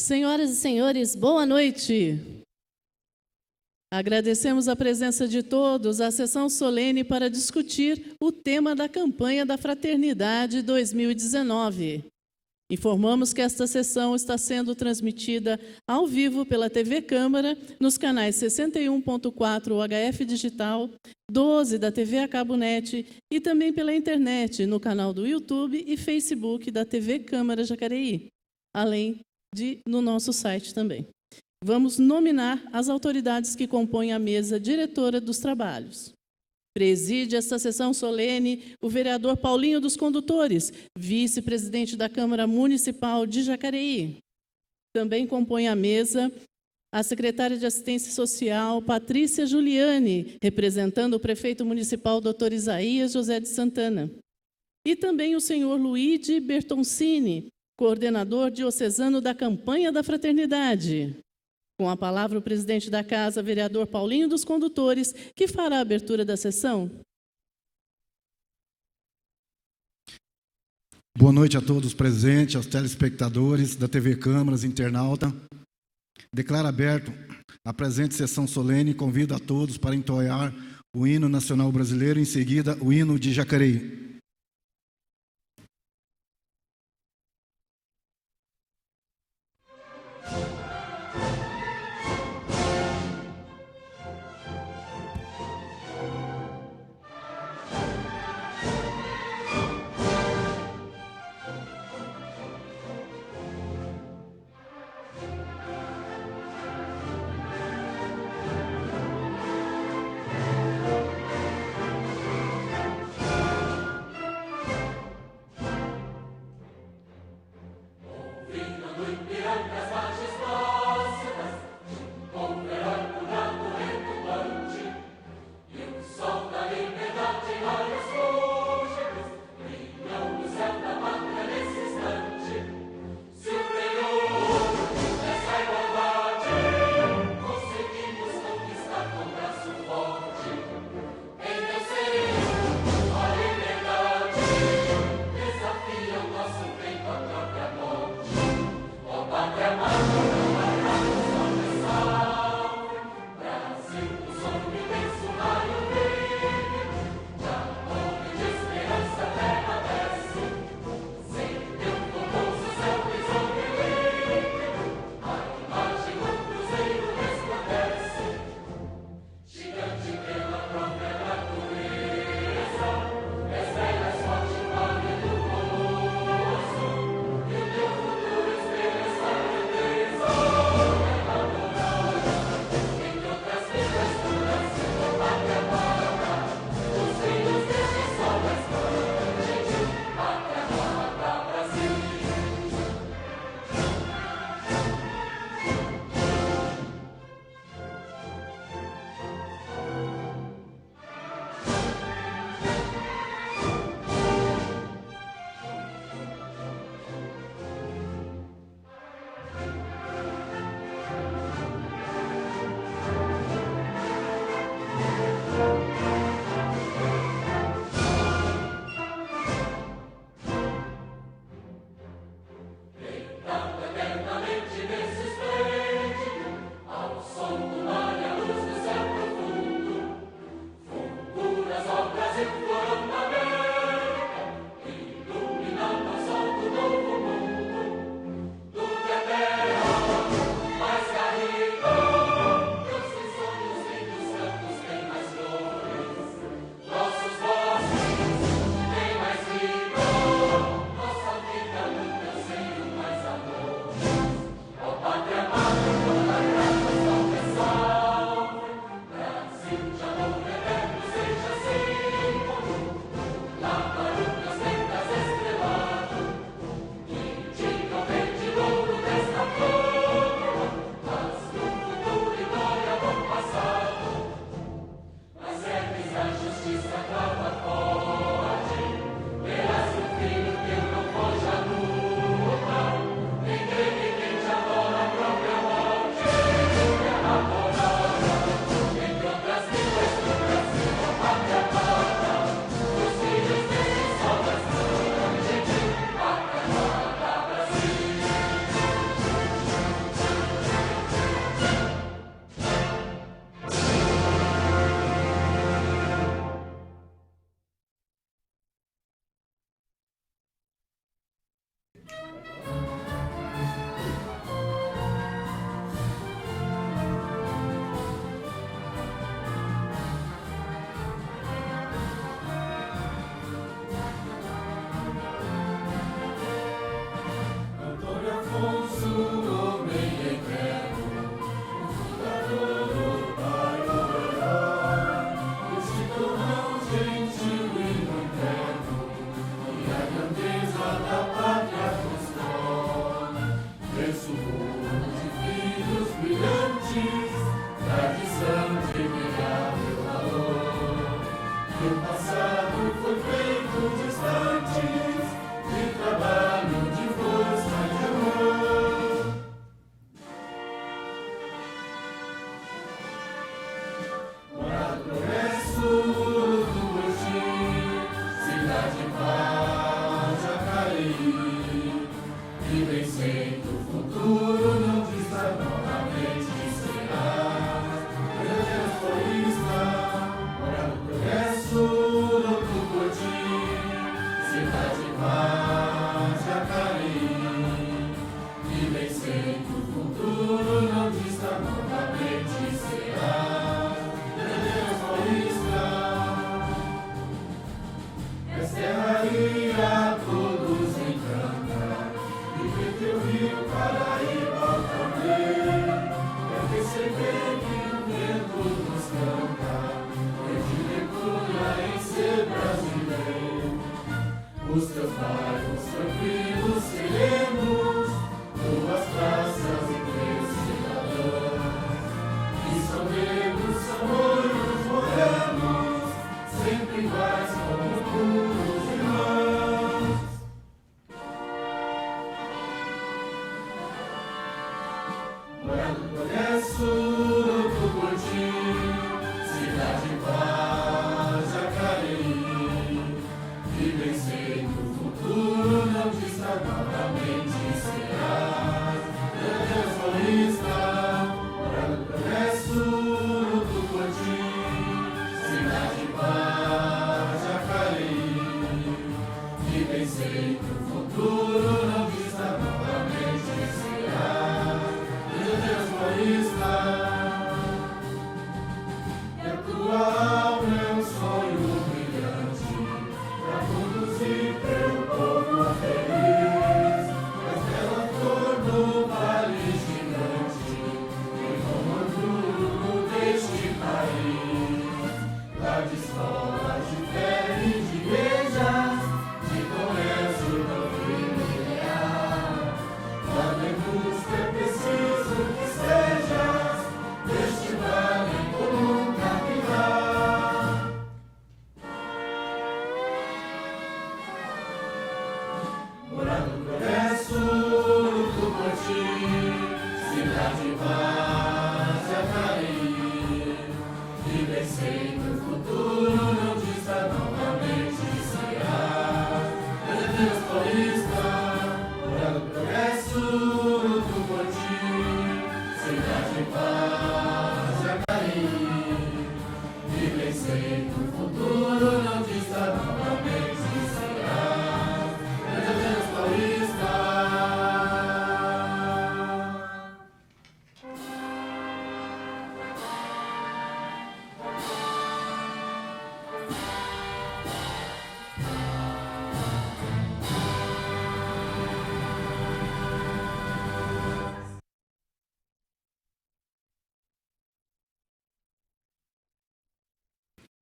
Senhoras e senhores, boa noite. Agradecemos a presença de todos à sessão solene para discutir o tema da campanha da Fraternidade 2019. Informamos que esta sessão está sendo transmitida ao vivo pela TV Câmara, nos canais 61.4 UHF Digital, 12 da TV a Cabo Net e também pela internet, no canal do YouTube e Facebook da TV Câmara Jacareí, além de no nosso site também. Vamos nominar as autoridades que compõem a mesa diretora dos trabalhos. Preside esta sessão solene o vereador Paulinho dos Condutores, vice-presidente da Câmara Municipal de Jacareí. Também compõe a mesa a secretária de Assistência Social, Patrícia Juliane, representando o prefeito municipal, Dr. Isaías José de Santana. E também o senhor Luigi Bertoncini, coordenador diocesano da campanha da Fraternidade. Com a palavra o presidente da Casa, vereador Paulinho dos Condutores, que fará a abertura da sessão. Boa noite a todos presentes, aos telespectadores da TV Câmaras, internauta. Declaro aberto a presente sessão solene e convido a todos para entoar o hino nacional brasileiro, em seguida o hino de Jacareí.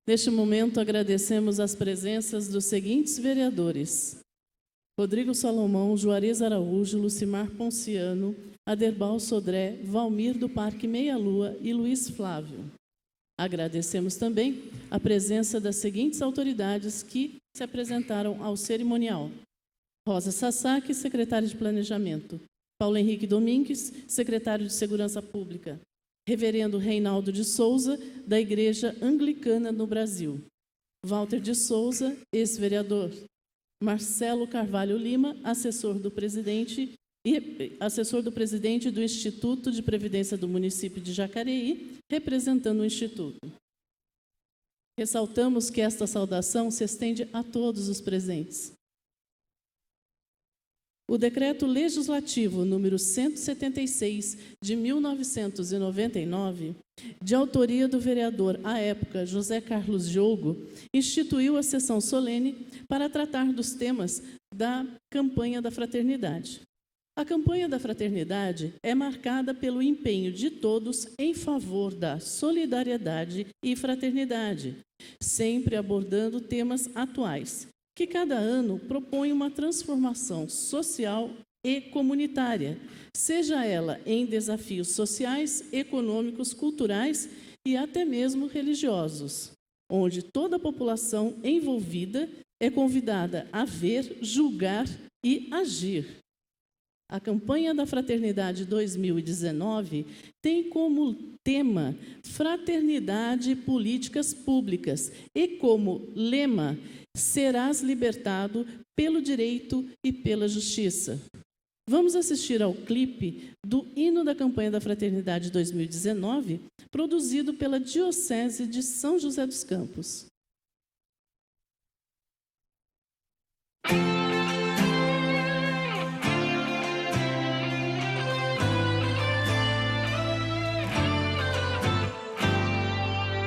Neste momento, agradecemos as presenças dos seguintes vereadores: Rodrigo Salomão, Juarez Araújo, Lucimar Ponciano, Aderbal Sodré, Valmir do Parque Meia Lua e Luiz Flávio. Agradecemos também a presença das seguintes autoridades que se apresentaram ao cerimonial: Rosa Sasaki, secretária de Planejamento; Paulo Henrique Domingues, secretário de Segurança Pública; Reverendo Reinaldo de Souza, da Igreja Anglicana no Brasil; Walter de Souza, ex-vereador; Marcelo Carvalho Lima, assessor do presidente do Instituto de Previdência do município de Jacareí, representando o Instituto. Ressaltamos que esta saudação se estende a todos os presentes. O Decreto Legislativo número 176, de 1999, de autoria do vereador, à época, José Carlos Diogo, instituiu a sessão solene para tratar dos temas da campanha da fraternidade. A campanha da fraternidade é marcada pelo empenho de todos em favor da solidariedade e fraternidade, sempre abordando temas atuais, que cada ano propõe uma transformação social e comunitária, seja ela em desafios sociais, econômicos, culturais e até mesmo religiosos, onde toda a população envolvida é convidada a ver, julgar e agir. A campanha da Fraternidade 2019 tem como tema Fraternidade e Políticas Públicas e como lema serás libertado pelo direito e pela justiça. Vamos assistir ao clipe do hino da campanha da Fraternidade 2019, produzido pela Diocese de São José dos Campos.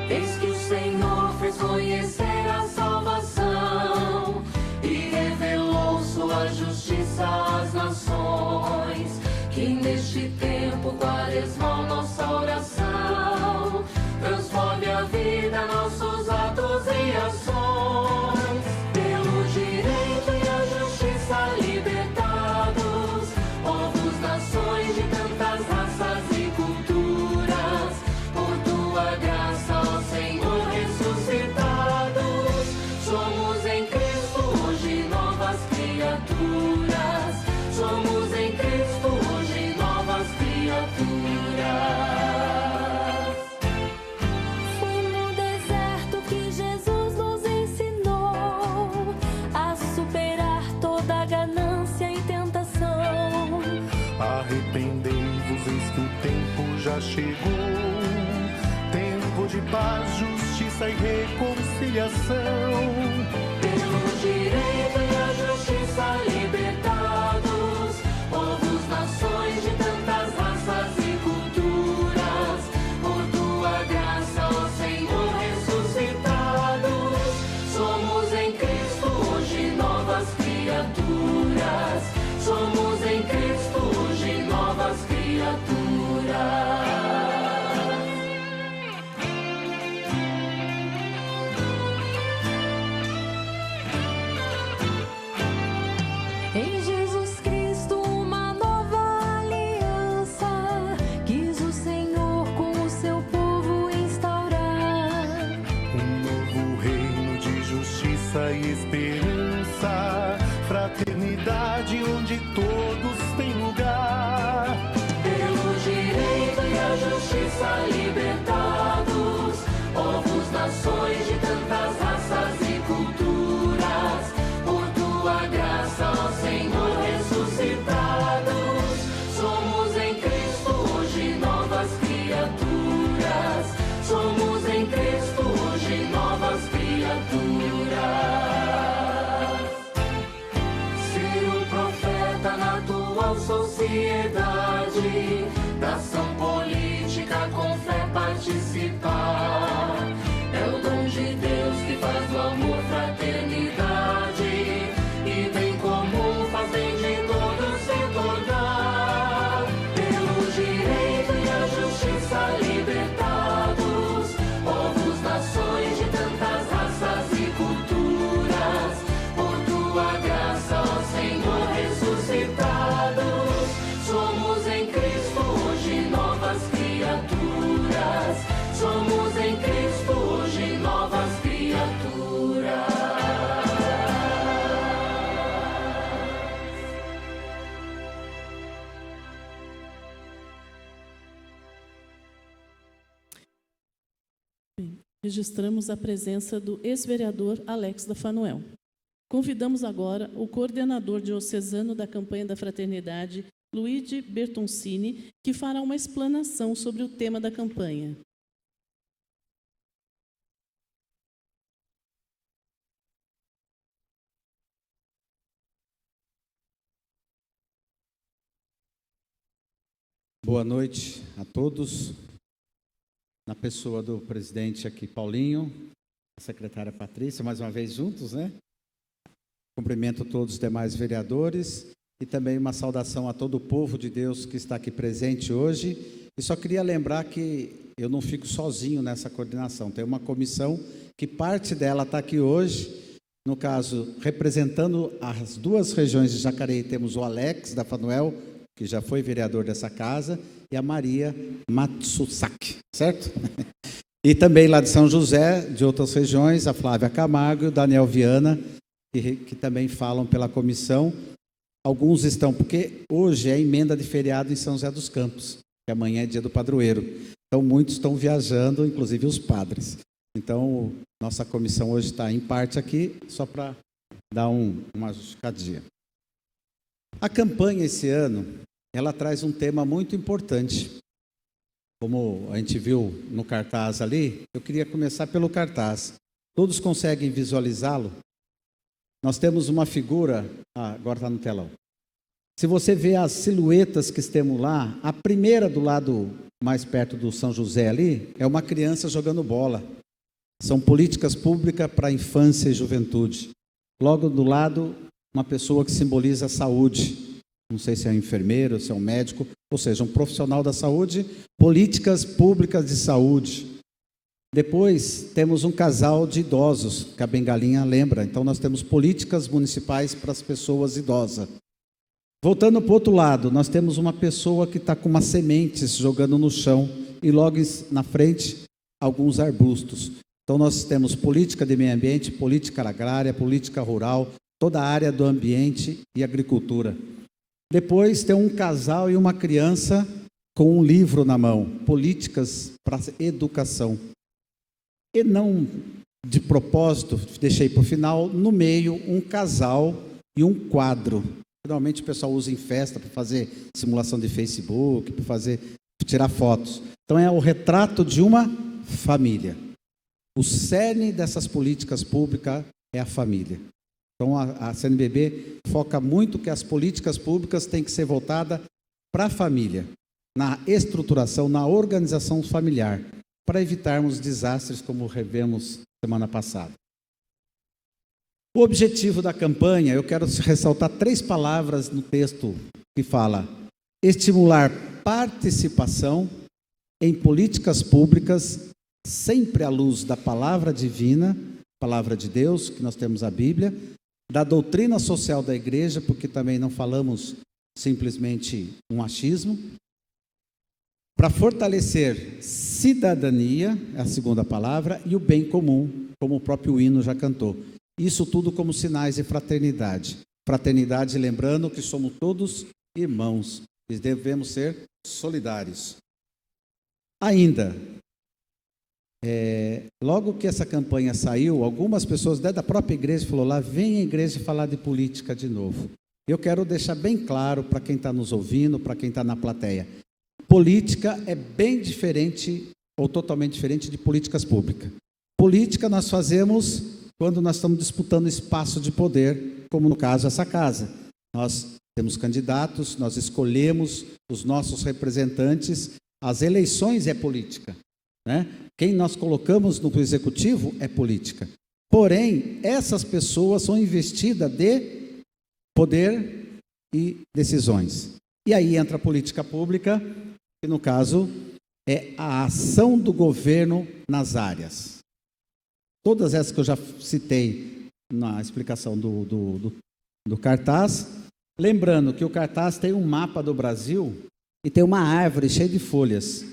Eis que o Senhor fez conhecer a salvação e revelou sua justiça às nações. Que neste tempo quaresmal nossa oração transforme a vida, nossos atos e ações. Pelo direito e a justiça libertados, povos, nações de tantas raças e culturas, por tua graça, ó Senhor, ressuscitados, somos em Cristo hoje novas criaturas, somos em Cristo hoje novas criaturas. Foi no deserto que Jesus nos ensinou a superar toda ganância e tentação. Arrependei-vos, eis que o tempo já chegou, tempo de paz, justiça e reconciliação. Pelo direito e a justiça libertados, povos, nações de tantas raças e culturas, por tua graça, ó Senhor, ressuscitados, somos em Cristo hoje novas criaturas, somos em Cristo hoje novas criaturas. Em Jesus Cristo uma nova aliança quis o Senhor com o seu povo instaurar. Um novo reino de justiça e esperança, fraternidade onde todos têm lugar. Pelo direito e a justiça libertados, povos, nações nações de tantas raças e culturas, por tua graça, ó Senhor, ressuscitados, somos em Cristo hoje novas criaturas, somos em Cristo hoje novas criaturas. Ser um profeta na atual sociedade, da ação política com fé participar, é o dom de Deus que faz do amor fraternidade, e bem comum faz bem de todos se tornar. Pelo direito e a justiça libertados, povos, nações de tantas raças e culturas, por tua graça, ó Senhor, ressuscitados, somos em Cristo hoje novas criaturas, somos em Cristo hoje novas criaturas. Registramos a presença do ex-vereador Alex da Fanuel. Convidamos agora o coordenador diocesano da campanha da fraternidade, Luigi Bertoncini, que fará uma explanação sobre o tema da campanha. Boa noite a todos. Na pessoa do presidente aqui, Paulinho, a secretária Patrícia, mais uma vez juntos, né? Cumprimento todos os demais vereadores e também uma saudação a todo o povo de Deus que está aqui presente hoje. E só queria lembrar que eu não fico sozinho nessa coordenação. Tem uma comissão que parte dela está aqui hoje. No caso, representando as duas regiões de Jacareí, temos o Alex da Fanuel, que já foi vereador dessa casa, e a Maria Matsusaki, certo? E também lá de São José, de outras regiões, a Flávia Camargo e o Daniel Viana, que também falam pela comissão. Alguns estão, porque hoje é emenda de feriado em São José dos Campos, que amanhã é dia do padroeiro. Então, muitos estão viajando, inclusive os padres. Então, nossa comissão hoje está em parte aqui, só para dar uma justificadinha. A campanha esse ano, ela traz um tema muito importante. Como a gente viu no cartaz ali, eu queria começar pelo cartaz. Todos conseguem visualizá-lo? Nós temos uma figura, agora está no telão. Se você vê as silhuetas que temos lá, a primeira do lado mais perto do São José ali, é uma criança jogando bola. São políticas públicas para a infância e juventude. Logo do lado, uma pessoa que simboliza a saúde. Não sei se é um enfermeiro, se é um médico, ou seja, um profissional da saúde, políticas públicas de saúde. Depois, temos um casal de idosos, que a bengalinha lembra. Então, nós temos políticas municipais para as pessoas idosas. Voltando para o outro lado, nós temos uma pessoa que está com umas sementes jogando no chão e logo na frente, alguns arbustos. Então, nós temos política de meio ambiente, política agrária, política rural, toda a área do ambiente e agricultura. Depois, tem um casal e uma criança com um livro na mão, políticas para educação. E não de propósito, deixei para o final, no meio, um casal e um quadro. Geralmente o pessoal usa em festa para fazer simulação de Facebook, para tirar fotos. Então é o retrato de uma família. O cerne dessas políticas públicas é a família. Então a CNBB foca muito que as políticas públicas têm que ser voltadas para a família, na estruturação, na organização familiar, para evitarmos desastres como revemos semana passada. O objetivo da campanha, eu quero ressaltar 3 palavras no texto que fala: estimular participação em políticas públicas, sempre à luz da palavra divina, palavra de Deus, que nós temos a Bíblia, da doutrina social da igreja, porque também não falamos simplesmente um achismo, para fortalecer cidadania, é a segunda palavra, e o bem comum, como o próprio hino já cantou. Isso tudo como sinais de fraternidade. Fraternidade, lembrando que somos todos irmãos e devemos ser solidários. Ainda, Logo que essa campanha saiu, algumas pessoas da própria igreja falaram lá, vem a igreja falar de política de novo. Eu quero deixar bem claro para quem está nos ouvindo, para quem está na plateia. Política é bem diferente ou totalmente diferente de políticas públicas. Política nós fazemos quando nós estamos disputando espaço de poder, como no caso essa casa. Nós temos candidatos, nós escolhemos os nossos representantes, as eleições é política, né? Quem nós colocamos no executivo é política. Porém, essas pessoas são investidas de poder e decisões. E aí entra a política pública, que no caso é a ação do governo nas áreas. Todas essas que eu já citei na explicação do cartaz, lembrando que o cartaz tem um mapa do Brasil e tem uma árvore cheia de folhas.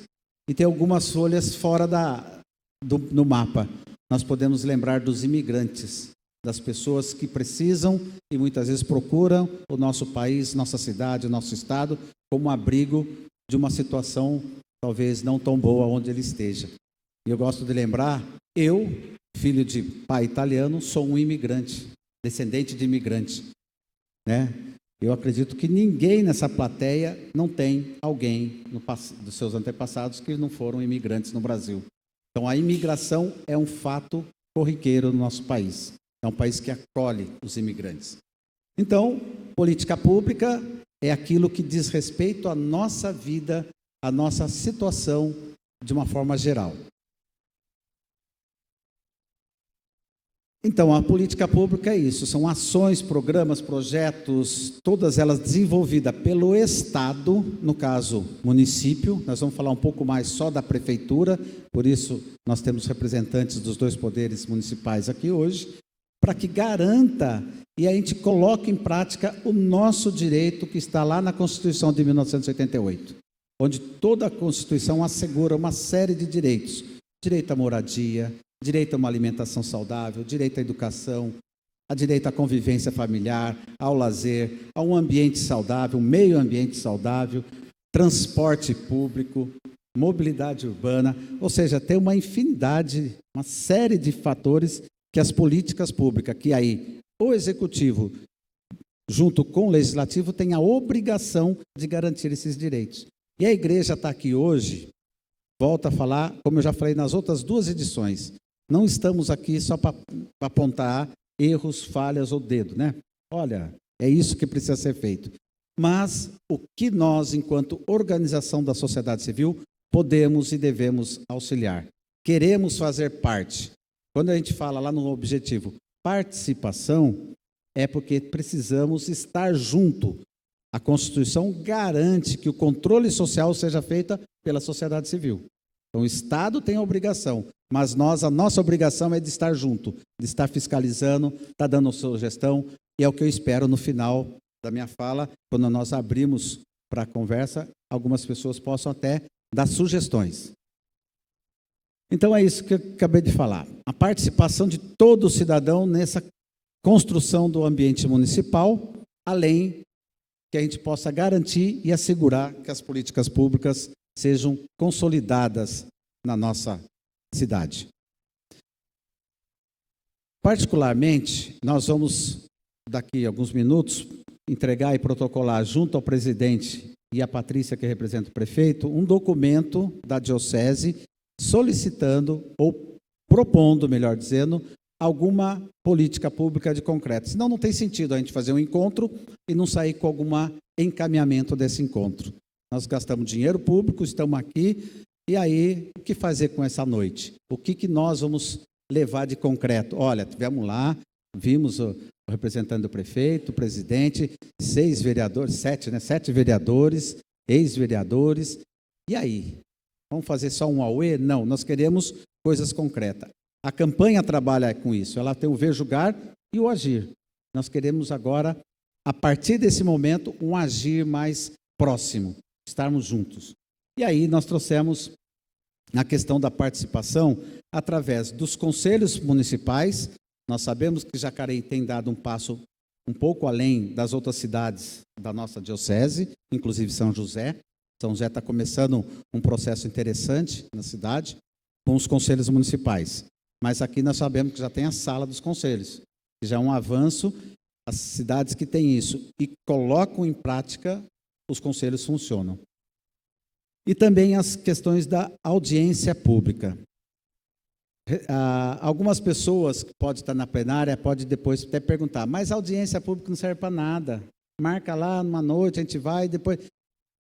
E tem algumas folhas fora do mapa. Nós podemos lembrar dos imigrantes, das pessoas que precisam e muitas vezes procuram o nosso país, nossa cidade, o nosso estado, como abrigo de uma situação talvez não tão boa onde ele esteja. E eu gosto de lembrar, eu, filho de pai italiano, sou um imigrante, descendente de imigrante, né? Eu acredito que ninguém nessa plateia não tem alguém dos seus antepassados que não foram imigrantes no Brasil. Então, a imigração é um fato corriqueiro no nosso país. É um país que acolhe os imigrantes. Então, política pública é aquilo que diz respeito à nossa vida, à nossa situação de uma forma geral. Então, a política pública é isso, são ações, programas, projetos, todas elas desenvolvidas pelo Estado, no caso, município. Nós vamos falar um pouco mais só da prefeitura, por isso nós temos representantes dos dois poderes municipais aqui hoje, para que garanta e a gente coloque em prática o nosso direito que está lá na Constituição de 1988, onde toda a Constituição assegura uma série de direitos. Direito à moradia, direito a uma alimentação saudável, direito à educação, a direito à convivência familiar, ao lazer, a um ambiente saudável, um meio ambiente saudável, transporte público, mobilidade urbana, ou seja, tem uma infinidade, uma série de fatores que as políticas públicas, que aí o executivo, junto com o legislativo, tem a obrigação de garantir esses direitos. E a igreja está aqui hoje, volta a falar, como eu já falei nas outras duas edições, não estamos aqui só para apontar erros, falhas ou dedo, né? Olha, é isso que precisa ser feito. Mas o que nós, enquanto organização da sociedade civil, podemos e devemos auxiliar. Queremos fazer parte. Quando a gente fala lá no objetivo participação, é porque precisamos estar junto. A Constituição garante que o controle social seja feito pela sociedade civil. Então, o Estado tem a obrigação, mas a nossa obrigação é de estar junto, de estar fiscalizando, estar dando sugestão, e é o que eu espero no final da minha fala, quando nós abrimos para a conversa, algumas pessoas possam até dar sugestões. Então, é isso que eu acabei de falar. A participação de todo cidadão nessa construção do ambiente municipal, além que a gente possa garantir e assegurar que as políticas públicas sejam consolidadas na nossa cidade. Particularmente, nós vamos, daqui a alguns minutos, entregar e protocolar junto ao presidente e a Patrícia, que representa o prefeito, um documento da diocese solicitando ou propondo, melhor dizendo, alguma política pública de concreto. Senão não tem sentido a gente fazer um encontro e não sair com algum encaminhamento desse encontro. Nós gastamos dinheiro público, estamos aqui, e aí, o que fazer com essa noite? O que nós vamos levar de concreto? Olha, tivemos lá, vimos o representante do prefeito, o presidente, 6 vereadores, 7, né? 7 vereadores, ex-vereadores, e aí? Vamos fazer só um auê? Não, nós queremos coisas concretas. A campanha trabalha com isso, ela tem o ver, julgar e o agir. Nós queremos agora, a partir desse momento, um agir mais próximo, estarmos juntos. E aí nós trouxemos a questão da participação através dos conselhos municipais. Nós sabemos que Jacareí tem dado um passo um pouco além das outras cidades da nossa diocese, inclusive São José. São José está começando um processo interessante na cidade, com os conselhos municipais. Mas aqui nós sabemos que já tem a sala dos conselhos, que já é um avanço. As cidades que têm isso e colocam em prática, os conselhos funcionam. E também as questões da audiência pública. Algumas pessoas que podem estar na plenária, podem depois até perguntar, mas a audiência pública não serve para nada. Marca lá numa noite, a gente vai e depois...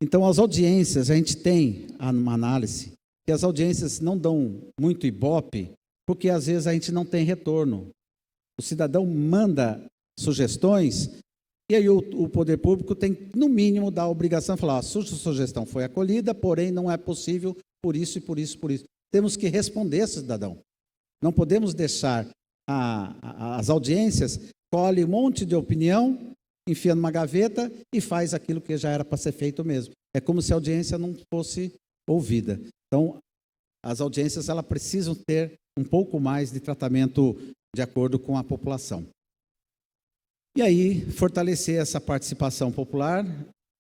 Então, as audiências, a gente tem uma análise, que as audiências não dão muito ibope, porque às vezes a gente não tem retorno. O cidadão manda sugestões, e aí o poder público tem, no mínimo, dar a obrigação de falar, a sua sugestão foi acolhida, porém não é possível por isso e por isso, por isso. Temos que responder esse cidadão. Não podemos deixar as audiências, colhe um monte de opinião, enfia numa gaveta e faz aquilo que já era para ser feito mesmo. É como se a audiência não fosse ouvida. Então, as audiências elas precisam ter um pouco mais de tratamento de acordo com a população. E aí, fortalecer essa participação popular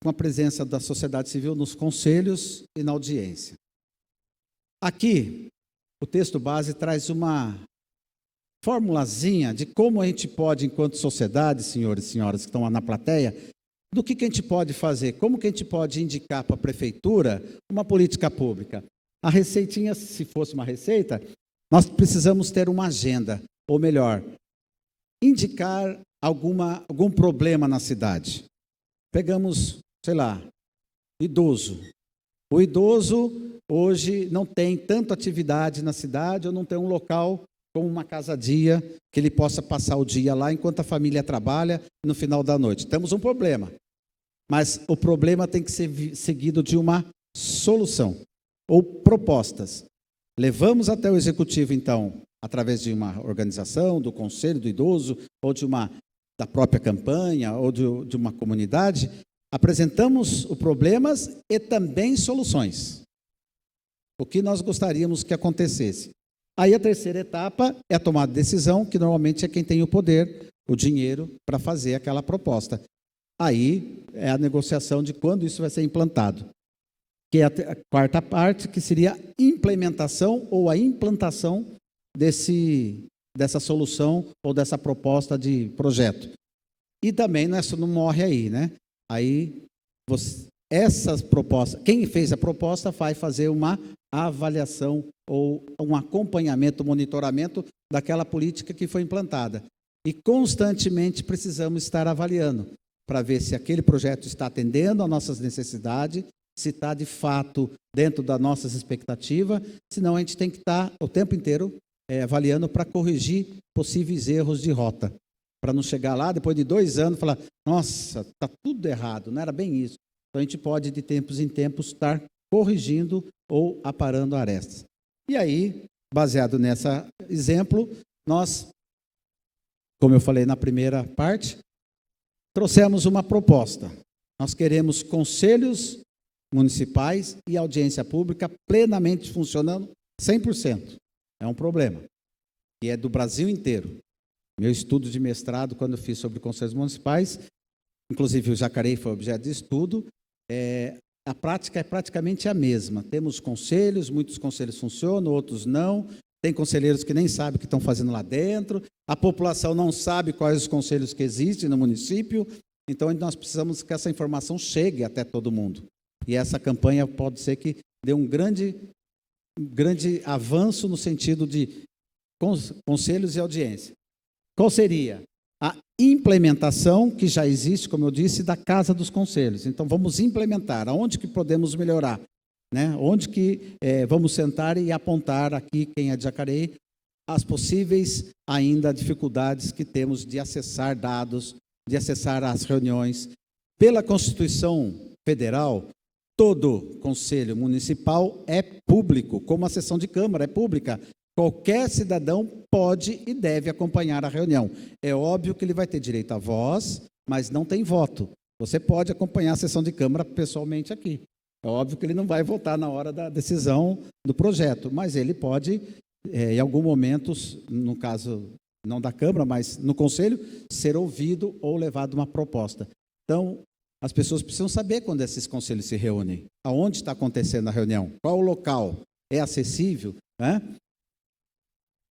com a presença da sociedade civil nos conselhos e na audiência. Aqui, o texto base traz uma formulazinha de como a gente pode, enquanto sociedade, senhores e senhoras que estão lá na plateia, do que a gente pode fazer, como que a gente pode indicar para a prefeitura uma política pública. A receitinha, se fosse uma receita, nós precisamos ter uma agenda, ou melhor, indicar algum problema na cidade. Pegamos, sei lá, idoso. O idoso hoje não tem tanta atividade na cidade ou não tem um local como uma casa-dia que ele possa passar o dia lá enquanto a família trabalha no final da noite. Temos um problema, mas o problema tem que ser seguido de uma solução ou propostas. Levamos até o executivo, então, através de uma organização, do conselho do idoso ou da própria campanha ou de uma comunidade, apresentamos os problemas e também soluções. O que nós gostaríamos que acontecesse. Aí a terceira etapa é a tomada de decisão, que normalmente é quem tem o poder, o dinheiro, para fazer aquela proposta. Aí é a negociação de quando isso vai ser implantado. Que é a quarta parte, que seria a implementação ou a implantação dessa solução ou dessa proposta de projeto. E também não morre aí, né? Aí, essas propostas, quem fez a proposta vai fazer uma avaliação ou um acompanhamento, monitoramento daquela política que foi implantada. E constantemente precisamos estar avaliando para ver se aquele projeto está atendendo às nossas necessidades, se está de fato dentro das nossas expectativas, senão a gente tem que estar o tempo inteiro avaliando para corrigir possíveis erros de rota, para não chegar lá, depois de 2 anos, falar, nossa, está tudo errado, não era bem isso. Então, a gente pode, de tempos em tempos, estar corrigindo ou aparando arestas. E aí, baseado nesse exemplo, nós, como eu falei na primeira parte, trouxemos uma proposta. Nós queremos conselhos municipais e audiência pública plenamente funcionando 100%. É um problema. E é do Brasil inteiro. Meu estudo de mestrado, quando eu fiz sobre conselhos municipais, inclusive o Jacareí foi objeto de estudo, a prática é praticamente a mesma. Temos conselhos, muitos conselhos funcionam, outros não. Tem conselheiros que nem sabem o que estão fazendo lá dentro. A população não sabe quais os conselhos que existem no município. Então, nós precisamos que essa informação chegue até todo mundo. E essa campanha pode ser que dê um grande avanço no sentido de conselhos e audiência. Qual seria? A implementação, que já existe, como eu disse, da Casa dos Conselhos. Então, vamos implementar. Aonde que podemos melhorar? Né? Onde que vamos sentar e apontar aqui, quem é de Jacareí, as possíveis ainda dificuldades que temos de acessar dados, de acessar as reuniões. Pela Constituição Federal, todo conselho municipal é público, como a sessão de Câmara é pública. Qualquer cidadão pode e deve acompanhar a reunião. É óbvio que ele vai ter direito à voz, mas não tem voto. Você pode acompanhar a sessão de Câmara pessoalmente aqui. É óbvio que ele não vai votar na hora da decisão do projeto, mas ele pode, em algum momento, no caso não da Câmara, mas no Conselho, ser ouvido ou levado uma proposta. Então, as pessoas precisam saber quando esses conselhos se reúnem, aonde está acontecendo a reunião, qual o local, é acessível, né?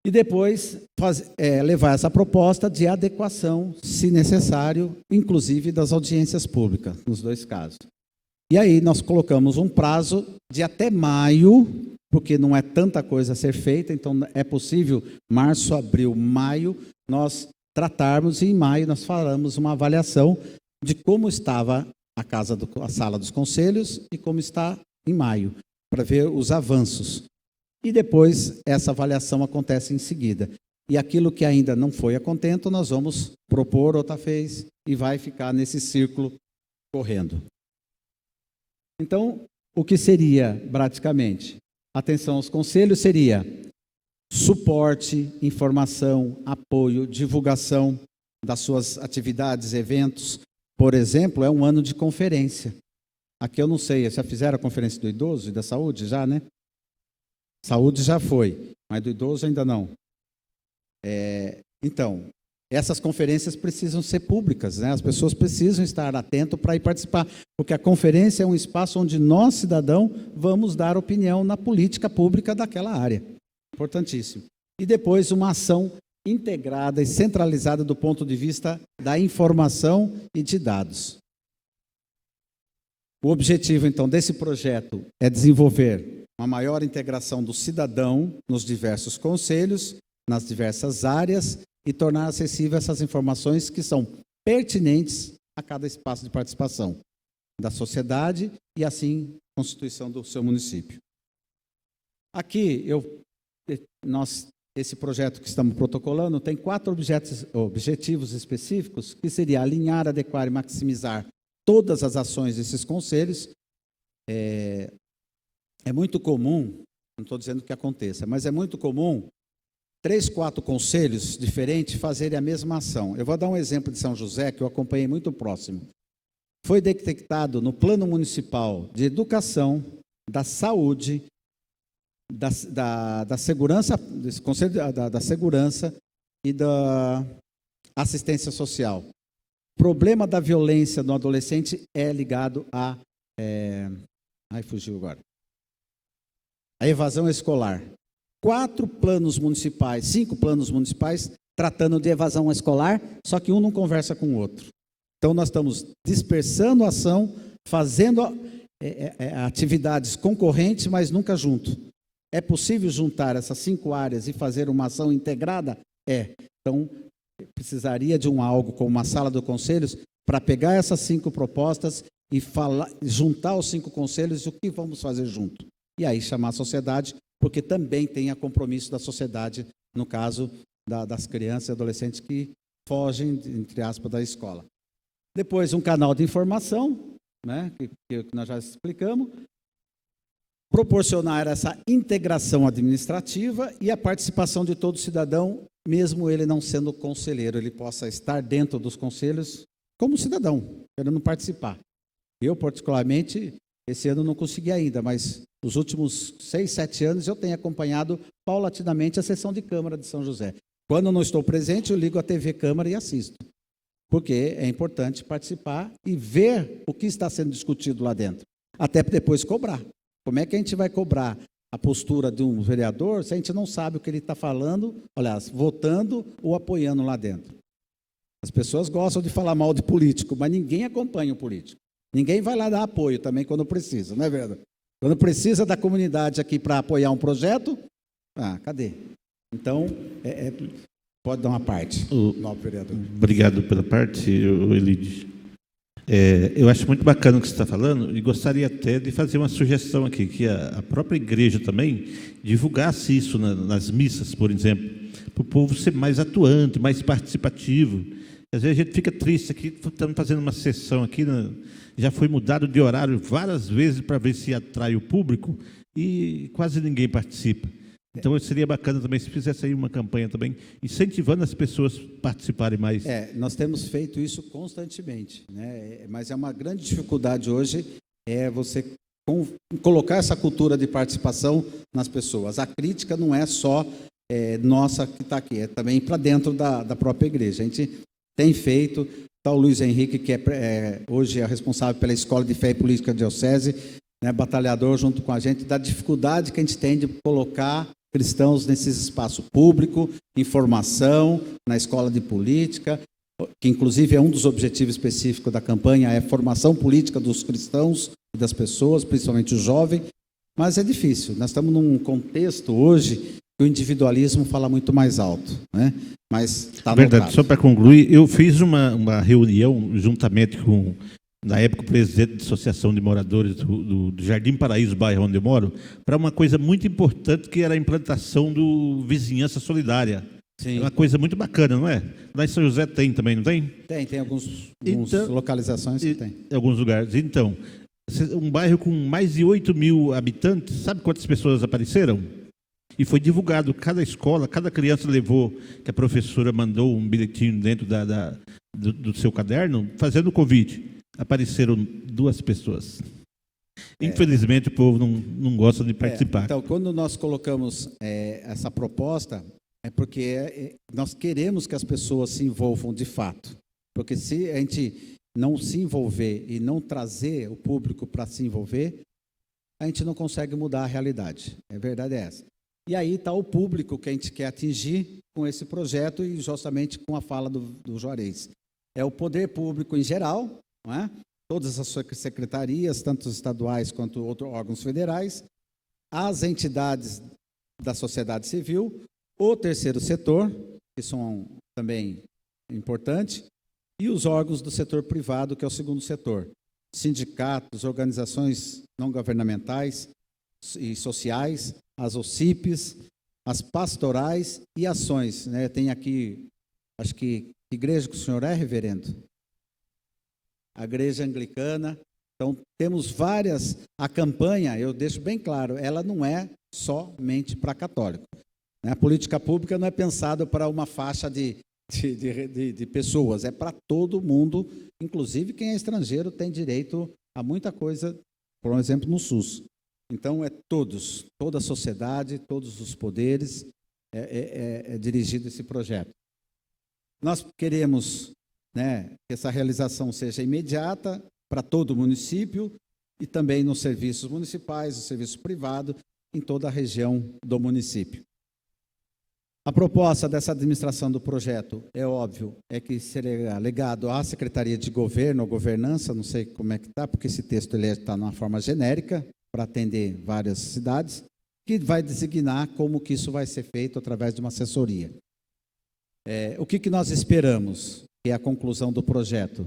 E depois levar essa proposta de adequação, se necessário, inclusive das audiências públicas, nos 2 casos. E aí nós colocamos um prazo de até maio, porque não é tanta coisa a ser feita, então é possível, março, abril, maio, nós tratarmos, e em maio nós faremos uma avaliação de como estava a sala dos conselhos e como está em maio, para ver os avanços. E depois essa avaliação acontece em seguida. E aquilo que ainda não foi a contento, nós vamos propor outra vez e vai ficar nesse círculo correndo. Então, o que seria, praticamente? Atenção aos conselhos seria suporte, informação, apoio, divulgação das suas atividades, eventos. Por exemplo, é um ano de conferência. Aqui eu não sei, já fizeram a conferência do idoso e da saúde? Já, né? Saúde já foi, mas do idoso ainda não. Então, essas conferências precisam ser públicas, né? As pessoas precisam estar atentas para ir participar, porque a conferência é um espaço onde nós, cidadão, vamos dar opinião na política pública daquela área. Importantíssimo. E depois uma ação integrada e centralizada do ponto de vista da informação e de dados. O objetivo, então, desse projeto é desenvolver uma maior integração do cidadão nos diversos conselhos, nas diversas áreas, e tornar acessível essas informações que são pertinentes a cada espaço de participação da sociedade e, assim, constituição do seu município. Aqui, esse projeto que estamos protocolando tem 4 objetivos específicos, que seria alinhar, adequar e maximizar todas as ações desses conselhos. É muito comum, não estou dizendo que aconteça, mas é muito comum 3, 4 conselhos diferentes fazerem a mesma ação. Eu vou dar um exemplo de São José, que eu acompanhei muito próximo. Foi detectado no plano municipal de educação, da saúde, da segurança, desse conselho da segurança e da assistência social. O problema da violência no adolescente é ligado a... fugiu agora. A evasão escolar. 4 planos municipais, 5 planos municipais tratando de evasão escolar, só que um não conversa com o outro. Então, nós estamos dispersando a ação, fazendo atividades concorrentes, mas nunca junto. É possível juntar essas 5 áreas e fazer uma ação integrada? Então, precisaria de algo como uma sala de conselhos para pegar essas 5 propostas e juntar os 5 conselhos e o que vamos fazer junto. E aí chamar a sociedade, porque também tem a compromisso da sociedade, no caso das crianças e adolescentes que fogem, entre aspas, da escola. Depois, um canal de informação, né, que nós já explicamos, proporcionar essa integração administrativa e a participação de todo cidadão, mesmo ele não sendo conselheiro, ele possa estar dentro dos conselhos como cidadão, querendo participar. Eu, particularmente, esse ano não consegui ainda, mas nos últimos 6, 7 anos eu tenho acompanhado paulatinamente a sessão de Câmara de São José. Quando eu não estou presente, eu ligo a TV Câmara e assisto, porque é importante participar e ver o que está sendo discutido lá dentro, até depois cobrar. Como é que a gente vai cobrar a postura de um vereador se a gente não sabe o que ele está falando, aliás, votando ou apoiando lá dentro? As pessoas gostam de falar mal de político, mas ninguém acompanha o político. Ninguém vai lá dar apoio também quando precisa, não é verdade? Quando precisa da comunidade aqui para apoiar um projeto, cadê? Então, pode dar uma parte, nobre vereador. Obrigado pela parte, Elide. Eu acho muito bacana o que você está falando e gostaria até de fazer uma sugestão aqui, que a própria igreja também divulgasse isso nas missas, por exemplo, para o povo ser mais atuante, mais participativo. Às vezes a gente fica triste aqui, estamos fazendo uma sessão aqui, já foi mudado de horário várias vezes para ver se atrai o público e quase ninguém participa. Então, seria bacana também se fizesse aí uma campanha também, incentivando as pessoas a participarem mais. Nós temos feito isso constantemente, né? Mas é uma grande dificuldade hoje, você colocar essa cultura de participação nas pessoas. A crítica não é só nossa que está aqui, é também para dentro da própria igreja. A gente tem feito, está o Luiz Henrique, que hoje é responsável pela Escola de Fé e Política Diocese, né, batalhador junto com a gente, da dificuldade que a gente tem de colocar cristãos nesse espaço público, informação, na escola de política, que inclusive é um dos objetivos específicos da campanha, é a formação política dos cristãos e das pessoas, principalmente o jovem, mas é difícil. Nós estamos num contexto hoje que o individualismo fala muito mais alto, né? Mas está no Verdade, caso. só para concluir, eu fiz uma reunião juntamente com, na época, o presidente da Associação de Moradores do Jardim Paraíso, bairro onde eu moro, para uma coisa muito importante, que era a implantação do Vizinhança Solidária. Sim. É uma coisa muito bacana, não é? Lá em São José tem também, não tem? Tem algumas Então, localizações que tem. Em alguns lugares. Então, um bairro com mais de 8.000 habitantes, sabe quantas pessoas apareceram? E foi divulgado, cada escola, cada criança levou, que a professora mandou um bilhetinho dentro do seu caderno, fazendo o convite. Apareceram 2 pessoas. Infelizmente, o povo não gosta de participar. Então, quando nós colocamos essa proposta, é porque nós queremos que as pessoas se envolvam de fato. Porque se a gente não se envolver e não trazer o público para se envolver, a gente não consegue mudar a realidade. A verdade é essa. E aí está o público que a gente quer atingir com esse projeto e justamente com a fala do Juarez. É o poder público em geral, não é? Todas as secretarias, tanto estaduais quanto outros órgãos federais, as entidades da sociedade civil, o terceiro setor, que são também importantes, e os órgãos do setor privado, que é o segundo setor. Sindicatos, organizações não governamentais e sociais, as OCIPs, as pastorais e ações, né? Tem aqui, acho que igreja que o senhor é, reverendo? A igreja anglicana. Então, temos várias. A campanha, eu deixo bem claro, ela não é somente para católico. A política pública não é pensada para uma faixa de pessoas, é para todo mundo, inclusive quem é estrangeiro tem direito a muita coisa, por exemplo, no SUS. Então, é todos, toda a sociedade, todos os poderes, é dirigido esse projeto. Nós queremos, né, que essa realização seja imediata para todo o município e também nos serviços municipais, no serviço privado, em toda a região do município. A proposta dessa administração do projeto, é óbvio, é que seria legado à Secretaria de Governo ou Governança, não sei como é que está, porque esse texto está numa forma genérica, para atender várias cidades, que vai designar como que isso vai ser feito através de uma assessoria. O que nós esperamos, que é a conclusão do projeto?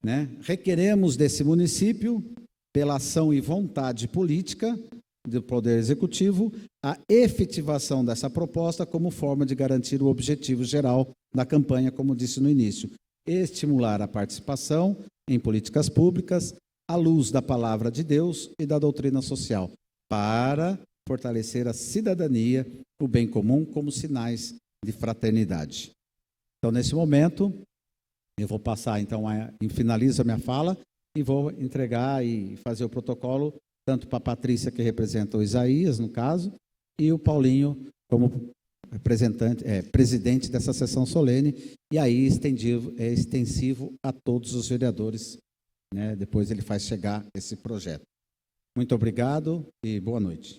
Né? Requeremos desse município, pela ação e vontade política do Poder Executivo, a efetivação dessa proposta como forma de garantir o objetivo geral da campanha, como disse no início, estimular a participação em políticas públicas à luz da palavra de Deus e da doutrina social, para fortalecer a cidadania, o bem comum, como sinais de fraternidade. Então, nesse momento, eu vou passar, então, finalizo a minha fala e vou entregar e fazer o protocolo tanto para a Patrícia, que representa o Isaías, no caso, e o Paulinho, como presidente dessa sessão solene, e aí é extensivo a todos os vereadores, né? Depois ele faz chegar esse projeto. Muito obrigado e boa noite.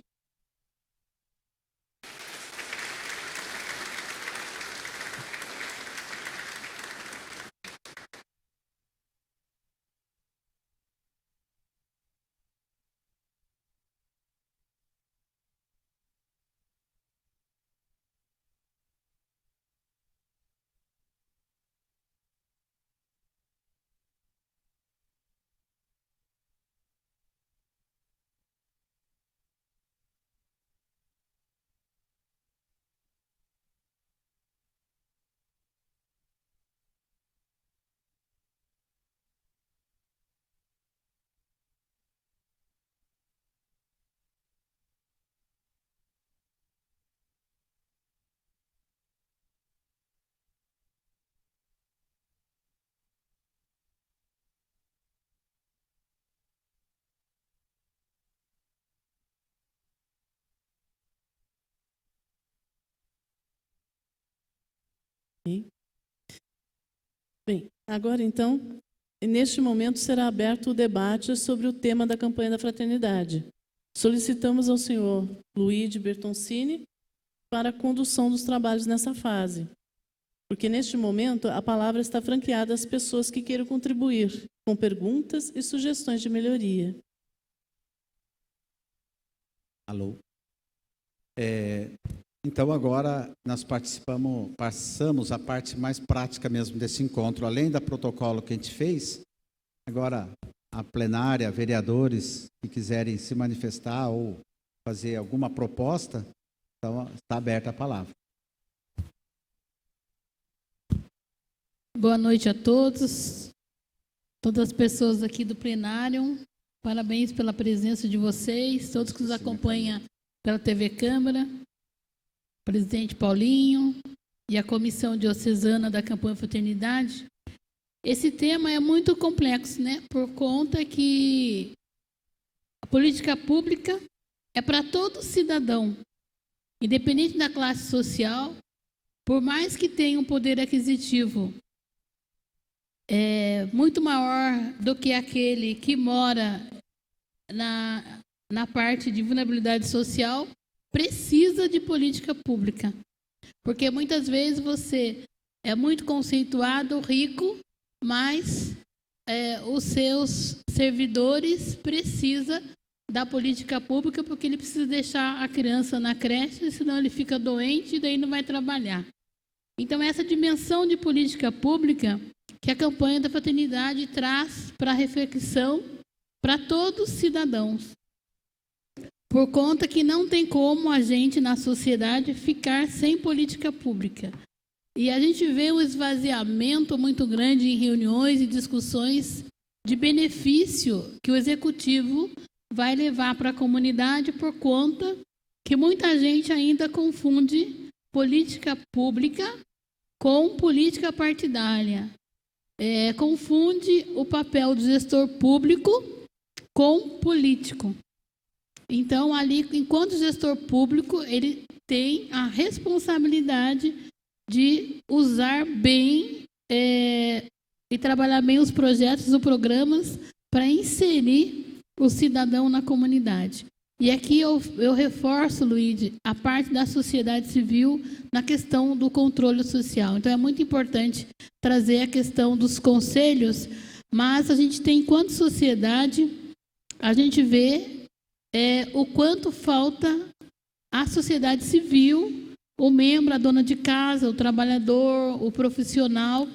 Bem, agora então, neste momento será aberto o debate sobre o tema da campanha da fraternidade. Solicitamos ao senhor Luigi Bertoncini para a condução dos trabalhos nessa fase. Porque, neste momento, a palavra está franqueada às pessoas que queiram contribuir com perguntas e sugestões de melhoria. Alô? Então, agora nós passamos a parte mais prática mesmo desse encontro. Além do protocolo que a gente fez, agora a plenária, vereadores que quiserem se manifestar ou fazer alguma proposta, então está aberta a palavra. Boa noite a todos, todas as pessoas aqui do plenário. Parabéns pela presença de vocês, todos que nos acompanham pela TV Câmara, presidente Paulinho e a comissão diocesana da campanha Fraternidade. Esse tema é muito complexo, né? Por conta que a política pública é para todo cidadão, independente da classe social, por mais que tenha um poder aquisitivo muito maior do que aquele que mora na parte de vulnerabilidade social, precisa de política pública. Porque muitas vezes você é muito conceituado, rico, mas os seus servidores precisam da política pública porque ele precisa deixar a criança na creche, senão ele fica doente e daí não vai trabalhar. Então, essa dimensão de política pública que a campanha da Fraternidade traz para a reflexão para todos os cidadãos. Por conta que não tem como a gente, na sociedade, ficar sem política pública. E a gente vê um esvaziamento muito grande em reuniões e discussões de benefício que o Executivo vai levar para a comunidade por conta que muita gente ainda confunde política pública com política partidária. Confunde o papel do gestor público com político. Então, ali, enquanto gestor público, ele tem a responsabilidade de usar bem e trabalhar bem os projetos ou programas para inserir o cidadão na comunidade. E aqui eu reforço, Luíde, a parte da sociedade civil na questão do controle social. Então, é muito importante trazer a questão dos conselhos, mas a gente tem, enquanto sociedade, a gente vê o quanto falta a sociedade civil, o membro, a dona de casa, o trabalhador, o profissional,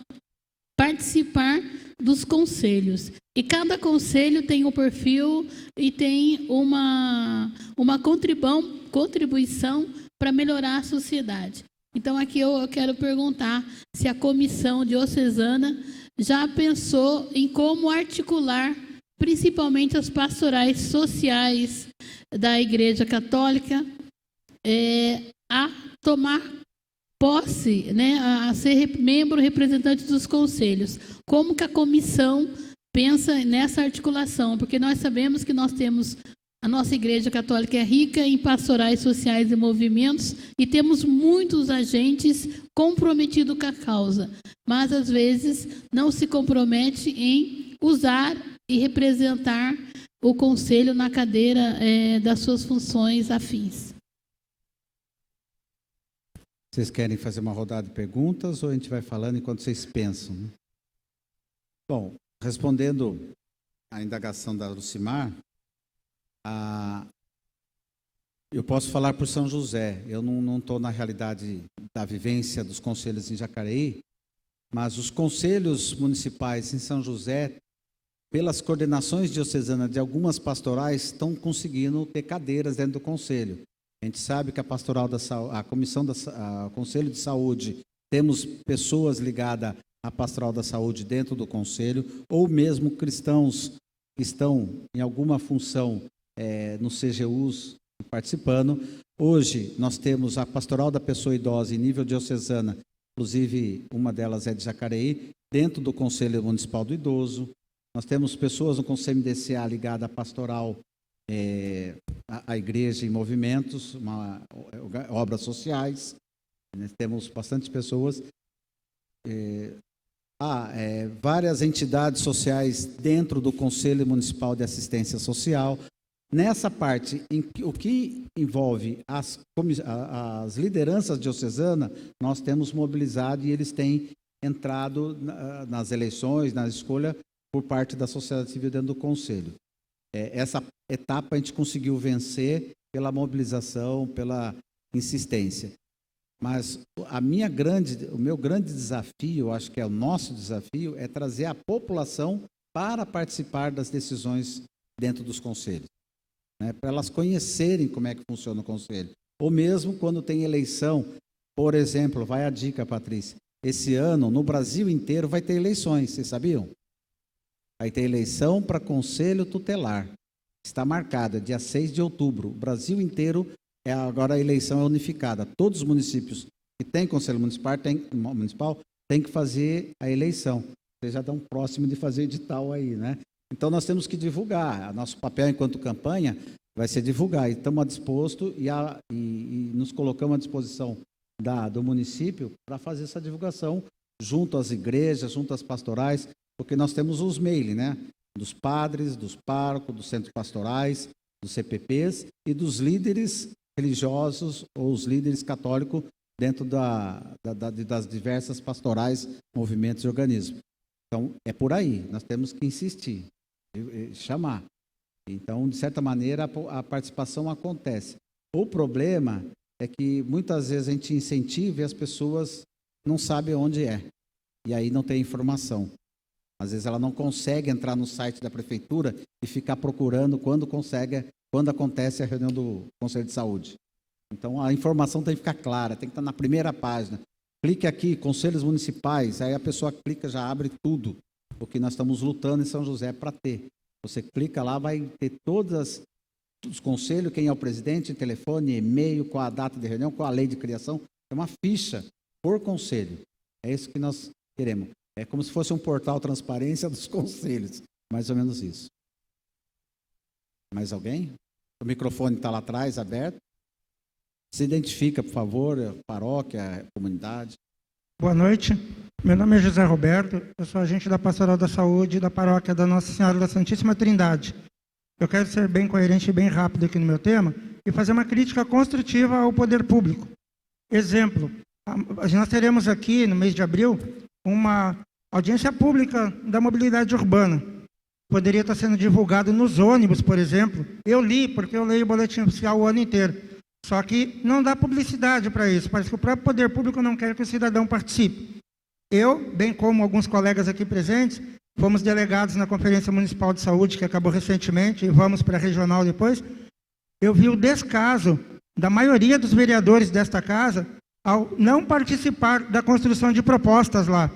participar dos conselhos. E cada conselho tem um perfil e tem uma contribuição para melhorar a sociedade. Então, aqui eu quero perguntar se a comissão diocesana já pensou em como articular, principalmente as pastorais sociais da Igreja Católica, a tomar posse, né, a ser membro representante dos conselhos. Como que a comissão pensa nessa articulação? Porque nós sabemos que nós temos, a nossa Igreja Católica é rica em pastorais sociais e movimentos e temos muitos agentes comprometidos com a causa, mas às vezes não se compromete em usar e representar o conselho na cadeira das suas funções afins. Vocês querem fazer uma rodada de perguntas ou a gente vai falando enquanto vocês pensam? Né? Bom, respondendo à indagação da Lucimar, eu posso falar por São José. Eu não estou na realidade da vivência dos conselhos em Jacareí, mas os conselhos municipais em São José, pelas coordenações diocesanas de algumas pastorais, estão conseguindo ter cadeiras dentro do conselho. A gente sabe que a pastoral a Conselho de Saúde, temos pessoas ligadas à pastoral da saúde dentro do conselho, ou mesmo cristãos que estão em alguma função no CGUs participando. Hoje nós temos a pastoral da pessoa idosa em nível diocesana, inclusive uma delas é de Jacareí, dentro do Conselho Municipal do Idoso. Nós temos pessoas no Conselho MDCA ligada à pastoral a igreja em movimentos, obras sociais, né? Temos bastante pessoas, várias entidades sociais dentro do Conselho Municipal de Assistência Social, nessa parte, o que envolve as lideranças diocesanas, nós temos mobilizado e eles têm entrado nas eleições, na escolha por parte da sociedade civil dentro do conselho. Essa etapa a gente conseguiu vencer pela mobilização, pela insistência. Mas o meu grande desafio, acho que é o nosso desafio, é trazer a população para participar das decisões dentro dos conselhos, né? Para elas conhecerem como é que funciona o conselho. Ou mesmo quando tem eleição, por exemplo, vai a dica, Patrícia, esse ano, no Brasil inteiro, vai ter eleições, vocês sabiam? Vai ter eleição para conselho tutelar. Está marcada, dia 6 de outubro. O Brasil inteiro, agora a eleição é unificada. Todos os municípios que têm conselho municipal têm que fazer a eleição. Vocês já estão próximos de fazer edital aí, né? Então nós temos que divulgar. Nosso papel enquanto campanha vai ser divulgar. E estamos dispostos e nos colocamos à disposição do município para fazer essa divulgação junto às igrejas, junto às pastorais, porque nós temos os mails, né? Dos padres, dos párocos, dos centros pastorais, dos CPPs e dos líderes religiosos ou os líderes católicos dentro das diversas pastorais, movimentos e organismos. Então, é por aí, nós temos que insistir, chamar. Então, de certa maneira, a participação acontece. O problema é que muitas vezes a gente incentiva e as pessoas não sabem onde é. E aí não tem informação. Às vezes ela não consegue entrar no site da prefeitura e ficar procurando quando acontece a reunião do Conselho de Saúde. Então, a informação tem que ficar clara, tem que estar na primeira página. Clique aqui, Conselhos Municipais, aí a pessoa clica, já abre tudo, porque nós estamos lutando em São José para ter. Você clica lá, vai ter todos os conselhos, quem é o presidente, telefone, e-mail, qual a data de reunião, qual a lei de criação. É uma ficha por conselho. É isso que nós queremos. É como se fosse um portal transparência dos conselhos. Mais ou menos isso. Mais alguém? O microfone está lá atrás, aberto. Se identifica, por favor, a paróquia, a comunidade. Boa noite. Meu nome é José Roberto. Eu sou agente da Pastoral da Saúde da paróquia da Nossa Senhora da Santíssima Trindade. Eu quero ser bem coerente e bem rápido aqui no meu tema e fazer uma crítica construtiva ao poder público. Exemplo, nós teremos aqui, no mês de abril, uma audiência pública da mobilidade urbana. Poderia estar sendo divulgado nos ônibus, por exemplo. Eu li, porque eu leio o boletim oficial o ano inteiro. Só que não dá publicidade para isso. Parece que o próprio poder público não quer que o cidadão participe. Eu, bem como alguns colegas aqui presentes, fomos delegados na Conferência Municipal de Saúde, que acabou recentemente, e vamos para a regional depois. Eu vi o descaso da maioria dos vereadores desta casa ao não participar da construção de propostas lá.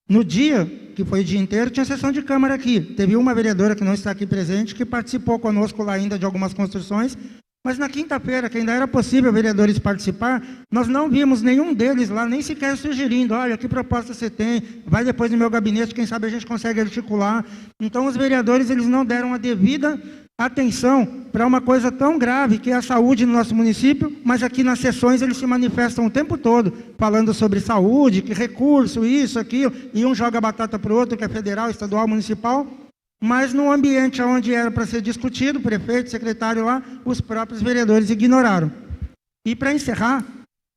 No dia, que foi o dia inteiro, tinha sessão de Câmara aqui. Teve uma vereadora que não está aqui presente, que participou conosco lá ainda de algumas construções, mas na quinta-feira, que ainda era possível vereadores participar, nós não vimos nenhum deles lá, nem sequer sugerindo, olha, que proposta você tem, vai depois no meu gabinete, quem sabe a gente consegue articular. Então, os vereadores, eles não deram a devida atenção para uma coisa tão grave, que é a saúde no nosso município, mas aqui nas sessões eles se manifestam o tempo todo, falando sobre saúde, que recurso, isso, aquilo, e um joga batata para o outro, que é federal, estadual, municipal, mas no ambiente onde era para ser discutido, prefeito, secretário lá, os próprios vereadores ignoraram. E para encerrar,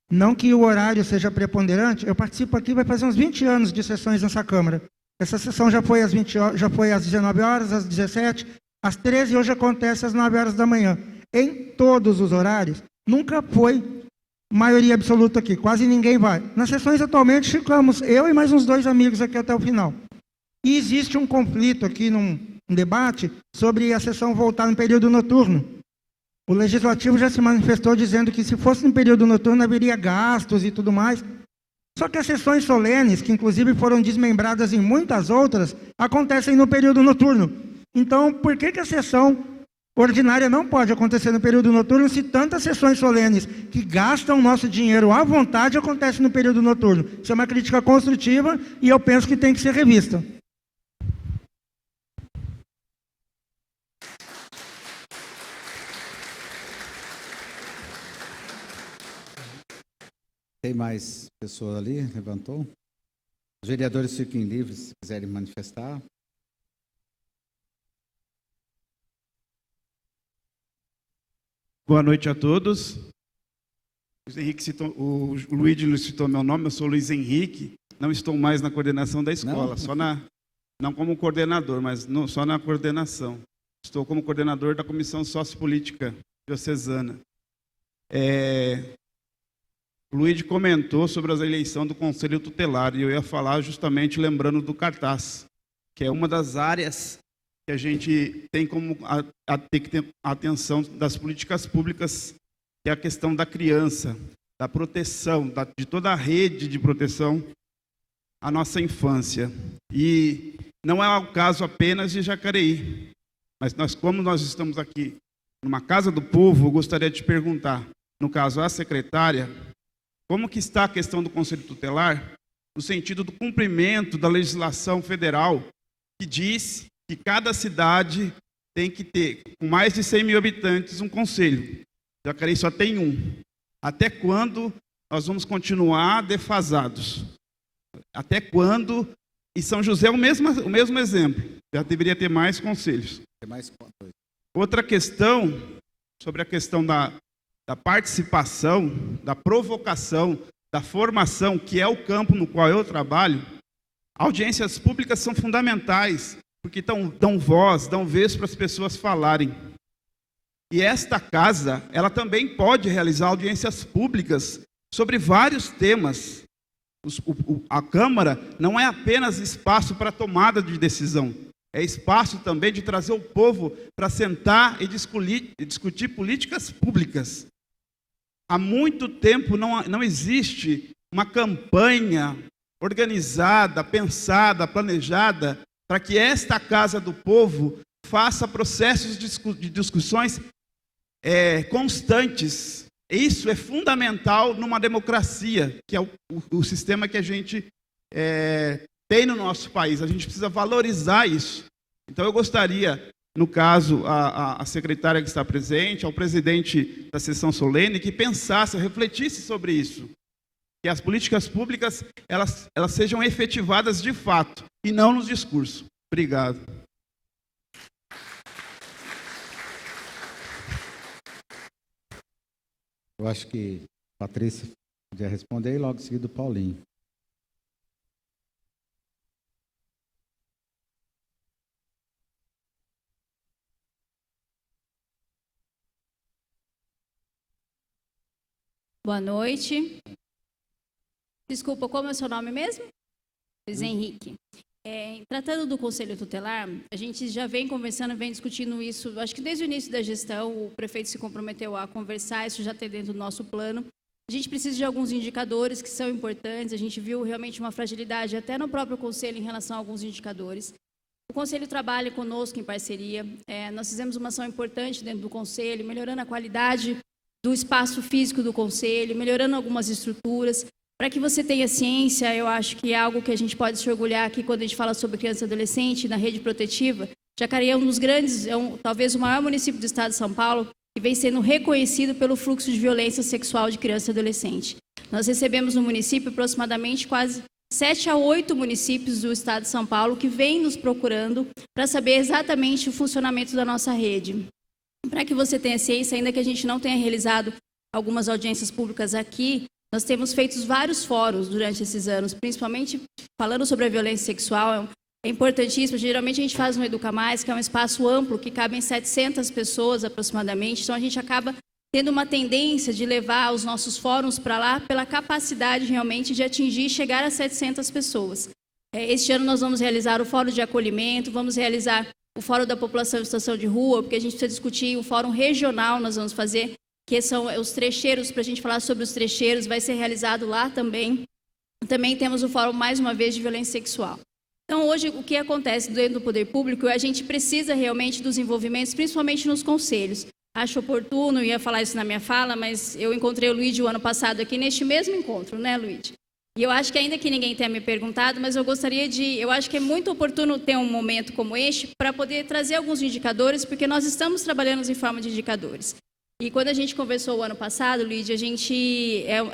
não que o horário seja preponderante, eu participo aqui, vai fazer uns 20 anos de sessões nessa Câmara. Essa sessão já foi às 19 horas, às 17, às 13, e hoje acontece às 9 horas da manhã. Em todos os horários, nunca foi maioria absoluta aqui, quase ninguém vai. Nas sessões atualmente ficamos eu e mais uns 2 amigos aqui até o final. E existe um conflito aqui num debate sobre a sessão voltar no período noturno. O Legislativo já se manifestou dizendo que se fosse no período noturno haveria gastos e tudo mais. Só que as sessões solenes, que inclusive foram desmembradas em muitas outras, acontecem no período noturno. Então, por que a sessão ordinária não pode acontecer no período noturno se tantas sessões solenes que gastam nosso dinheiro à vontade acontecem no período noturno? Isso é uma crítica construtiva e eu penso que tem que ser revista. Tem mais pessoas ali? Levantou? Os vereadores fiquem livres se quiserem manifestar. Boa noite a todos. O Luiz citou meu nome, eu sou Luiz Henrique, não estou mais na coordenação da escola, não como coordenador, mas só na coordenação. Estou como coordenador da Comissão Sociopolítica Diocesana. O Luiz comentou sobre a eleição do Conselho Tutelar, e eu ia falar justamente lembrando do cartaz, que é uma das áreas que a gente tem como ter que ter atenção das políticas públicas, que é a questão da criança, da proteção, de toda a rede de proteção à nossa infância. E não é o caso apenas de Jacareí, mas como nós estamos aqui numa Casa do Povo, eu gostaria de te perguntar, no caso a secretária, como que está a questão do Conselho Tutelar, no sentido do cumprimento da legislação federal, que diz que cada cidade tem que ter, com mais de 100 mil habitantes, um conselho. Jacareí só tem um. Até quando nós vamos continuar defasados? Até quando? E São José é o mesmo exemplo. Já deveria ter mais conselhos. Outra questão, sobre a questão da participação, da provocação, da formação, que é o campo no qual eu trabalho, audiências públicas são fundamentais, porque dão voz, dão vez para as pessoas falarem. E esta casa, ela também pode realizar audiências públicas sobre vários temas. A Câmara não é apenas espaço para tomada de decisão, é espaço também de trazer o povo para sentar e discutir políticas públicas. Há muito tempo não existe uma campanha organizada, pensada, planejada, para que esta Casa do Povo faça processos de discussões constantes. Isso é fundamental numa democracia, que é o sistema que a gente tem no nosso país. A gente precisa valorizar isso. Então, eu gostaria, no caso, a secretária que está presente, ao presidente da sessão solene, que pensasse, refletisse sobre isso. Que as políticas públicas elas sejam efetivadas de fato, e não nos discursos. Obrigado. Eu acho que a Patrícia podia responder e logo em seguida o Paulinho. Boa noite. Desculpa, como é o seu nome mesmo? Luiz Henrique. Tratando do Conselho Tutelar, a gente já vem conversando, vem discutindo isso, acho que desde o início da gestão, o prefeito se comprometeu a conversar, isso já está dentro do nosso plano. A gente precisa de alguns indicadores que são importantes, a gente viu realmente uma fragilidade até no próprio Conselho em relação a alguns indicadores. O Conselho trabalha conosco em parceria, nós fizemos uma ação importante dentro do Conselho, melhorando a qualidade do espaço físico do Conselho, melhorando algumas estruturas. Para que você tenha ciência, eu acho que é algo que a gente pode se orgulhar aqui quando a gente fala sobre criança e adolescente na rede protetiva. Jacareí é um dos grandes, talvez o maior município do estado de São Paulo, que vem sendo reconhecido pelo fluxo de violência sexual de criança e adolescente. Nós recebemos no município aproximadamente quase 7 a 8 municípios do estado de São Paulo que vêm nos procurando para saber exatamente o funcionamento da nossa rede. Para que você tenha ciência, ainda que a gente não tenha realizado algumas audiências públicas aqui, nós temos feito vários fóruns durante esses anos, principalmente falando sobre a violência sexual. É importantíssimo. Geralmente a gente faz um Educa Mais, que é um espaço amplo, que cabem 700 pessoas aproximadamente. Então a gente acaba tendo uma tendência de levar os nossos fóruns para lá pela capacidade realmente de atingir e chegar a 700 pessoas. Este ano nós vamos realizar o Fórum de Acolhimento, vamos realizar o Fórum da População em Situação de Rua, porque a gente precisa discutir o Fórum Regional, nós vamos fazer, que são os trecheiros, para a gente falar sobre os trecheiros, vai ser realizado lá também. Também temos o Fórum, mais uma vez, de Violência Sexual. Então, hoje, o que acontece dentro do poder público, a gente precisa realmente dos envolvimentos, principalmente nos conselhos. Acho oportuno, ia falar isso na minha fala, mas eu encontrei o Luiz o ano passado aqui neste mesmo encontro, né, Luiz? E eu acho que ainda que ninguém tenha me perguntado, mas eu acho que é muito oportuno ter um momento como este para poder trazer alguns indicadores, porque nós estamos trabalhando em forma de indicadores. E quando a gente conversou o ano passado, Lídia, a gente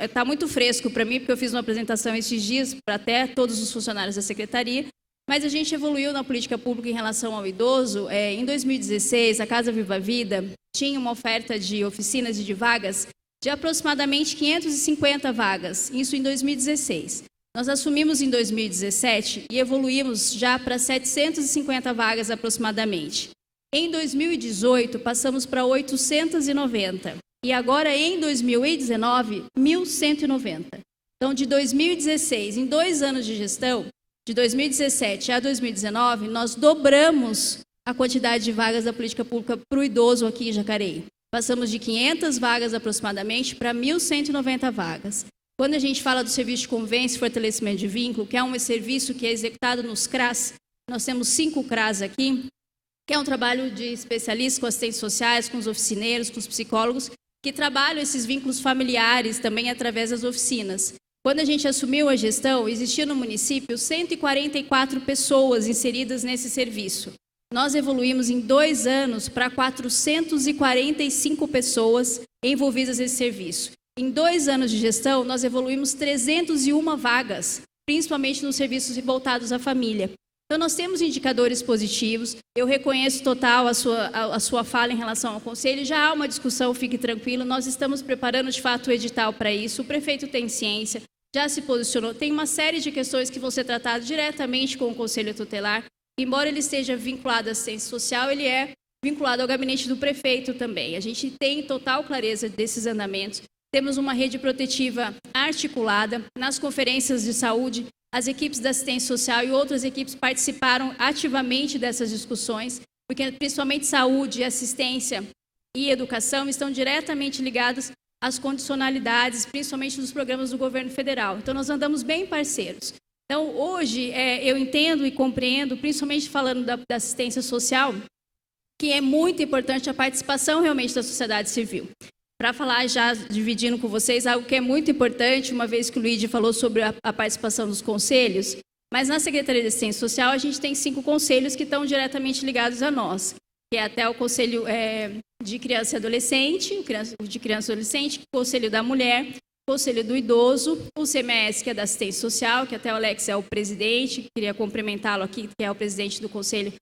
está muito fresco para mim, porque eu fiz uma apresentação esses dias para até todos os funcionários da secretaria, mas a gente evoluiu na política pública em relação ao idoso. Em 2016, a Casa Viva a Vida, tinha uma oferta de oficinas e de vagas de aproximadamente 550 vagas, isso em 2016. Nós assumimos em 2017 e evoluímos já para 750 vagas aproximadamente. Em 2018, passamos para 890. E agora, em 2019, 1.190. Então, de 2016, em 2 anos de gestão, de 2017 a 2019, nós dobramos a quantidade de vagas da política pública para o idoso aqui em Jacareí. Passamos de 500 vagas aproximadamente para 1.190 vagas. Quando a gente fala do serviço de convênio e fortalecimento de vínculo, que é um serviço que é executado nos CRAS, nós temos 5 CRAS aqui, que é um trabalho de especialistas com assistentes sociais, com os oficineiros, com os psicólogos, que trabalham esses vínculos familiares também através das oficinas. Quando a gente assumiu a gestão, existia no município 144 pessoas inseridas nesse serviço. Nós evoluímos em 2 anos para 445 pessoas envolvidas nesse serviço. Em 2 anos de gestão, nós evoluímos 301 vagas, principalmente nos serviços voltados à família. Então, nós temos indicadores positivos. Eu reconheço total a sua fala em relação ao Conselho. Já há uma discussão, fique tranquilo. Nós estamos preparando, de fato, o edital para isso. O prefeito tem ciência, já se posicionou. Tem uma série de questões que vão ser tratadas diretamente com o Conselho Tutelar. Embora ele esteja vinculado à assistência social, ele é vinculado ao gabinete do prefeito também. A gente tem total clareza desses andamentos. Temos uma rede protetiva articulada. Nas conferências de saúde, as equipes da assistência social e outras equipes participaram ativamente dessas discussões, porque principalmente saúde, assistência e educação estão diretamente ligadas às condicionalidades, principalmente dos programas do governo federal. Então, nós andamos bem parceiros. Então, hoje, eu entendo e compreendo, principalmente falando da assistência social, que é muito importante a participação realmente da sociedade civil. Para falar já, dividindo com vocês, algo que é muito importante, uma vez que o Luigi falou sobre a participação dos conselhos, mas na Secretaria de Assistência Social a gente tem 5 conselhos que estão diretamente ligados a nós, que é até o Conselho de Criança e Adolescente, o Conselho da Mulher, o Conselho do Idoso, o CMS, que é da Assistência Social, que até o Alex é o presidente, queria cumprimentá-lo aqui, que é o presidente do Conselho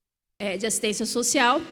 de Assistência Social,